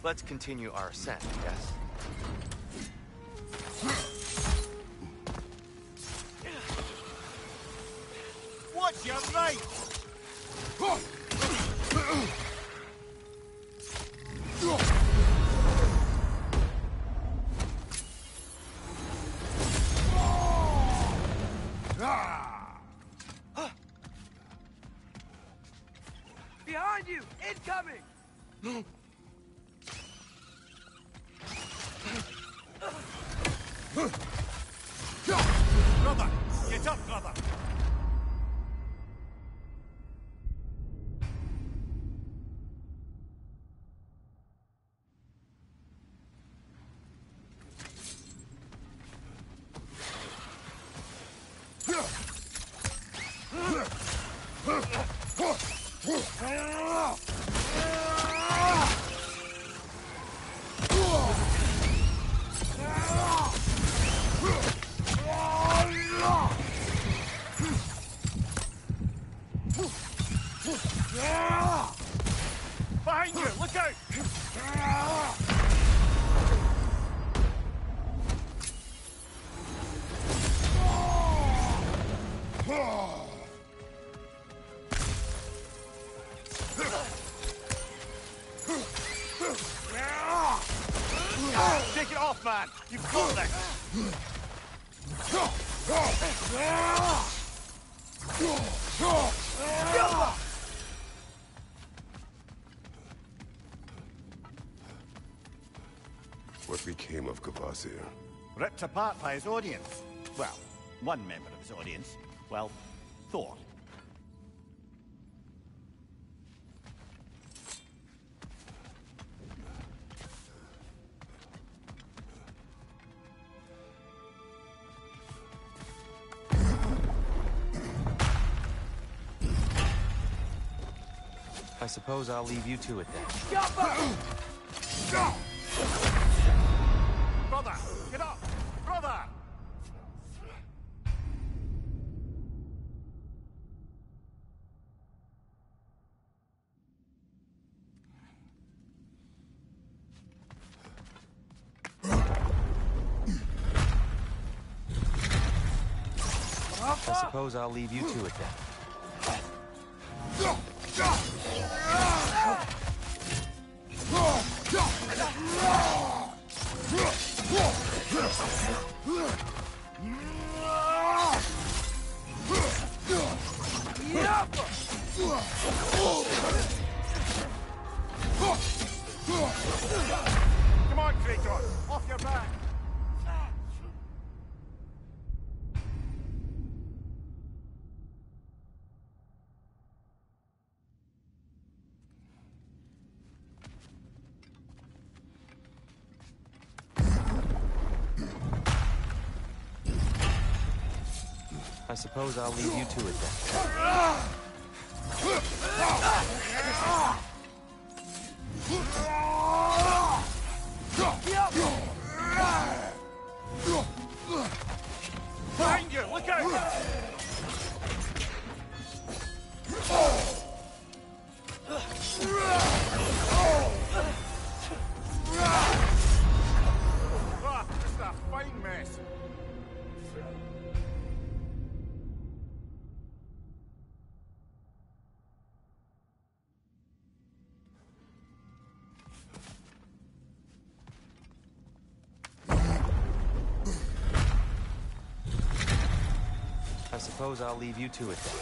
S7: Let's continue our ascent, yes?
S9: Watch your right!
S2: Behind you! Incoming!
S9: Brother! Get up, brother! Behind you! Look out! Take it off, man! You've got this!
S6: What became of Kvasir?
S9: Ripped apart by his audience. Well, one member of his audience. Well, Thor.
S7: I suppose I'll leave you to it then.
S9: Brother! Get up! Brother!
S7: I suppose I'll leave you to it then.
S9: Come on, Kratos, off your back.
S7: I suppose I'll leave you to it then.
S9: Behind you, look out! Ah, this is a fine mess.
S7: I suppose I'll leave you to it then.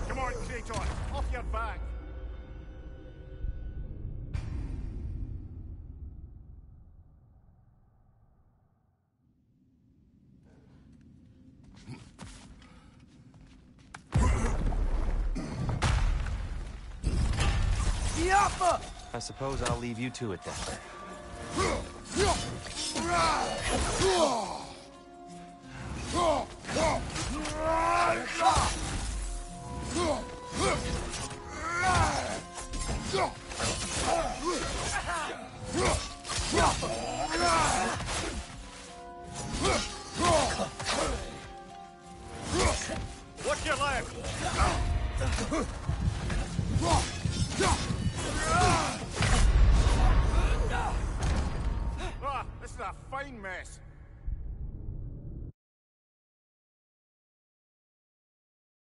S9: Come on, Kratos, off your back.
S7: I suppose I'll leave you to it then.
S9: Watch your left. Ah, this is a fine mess.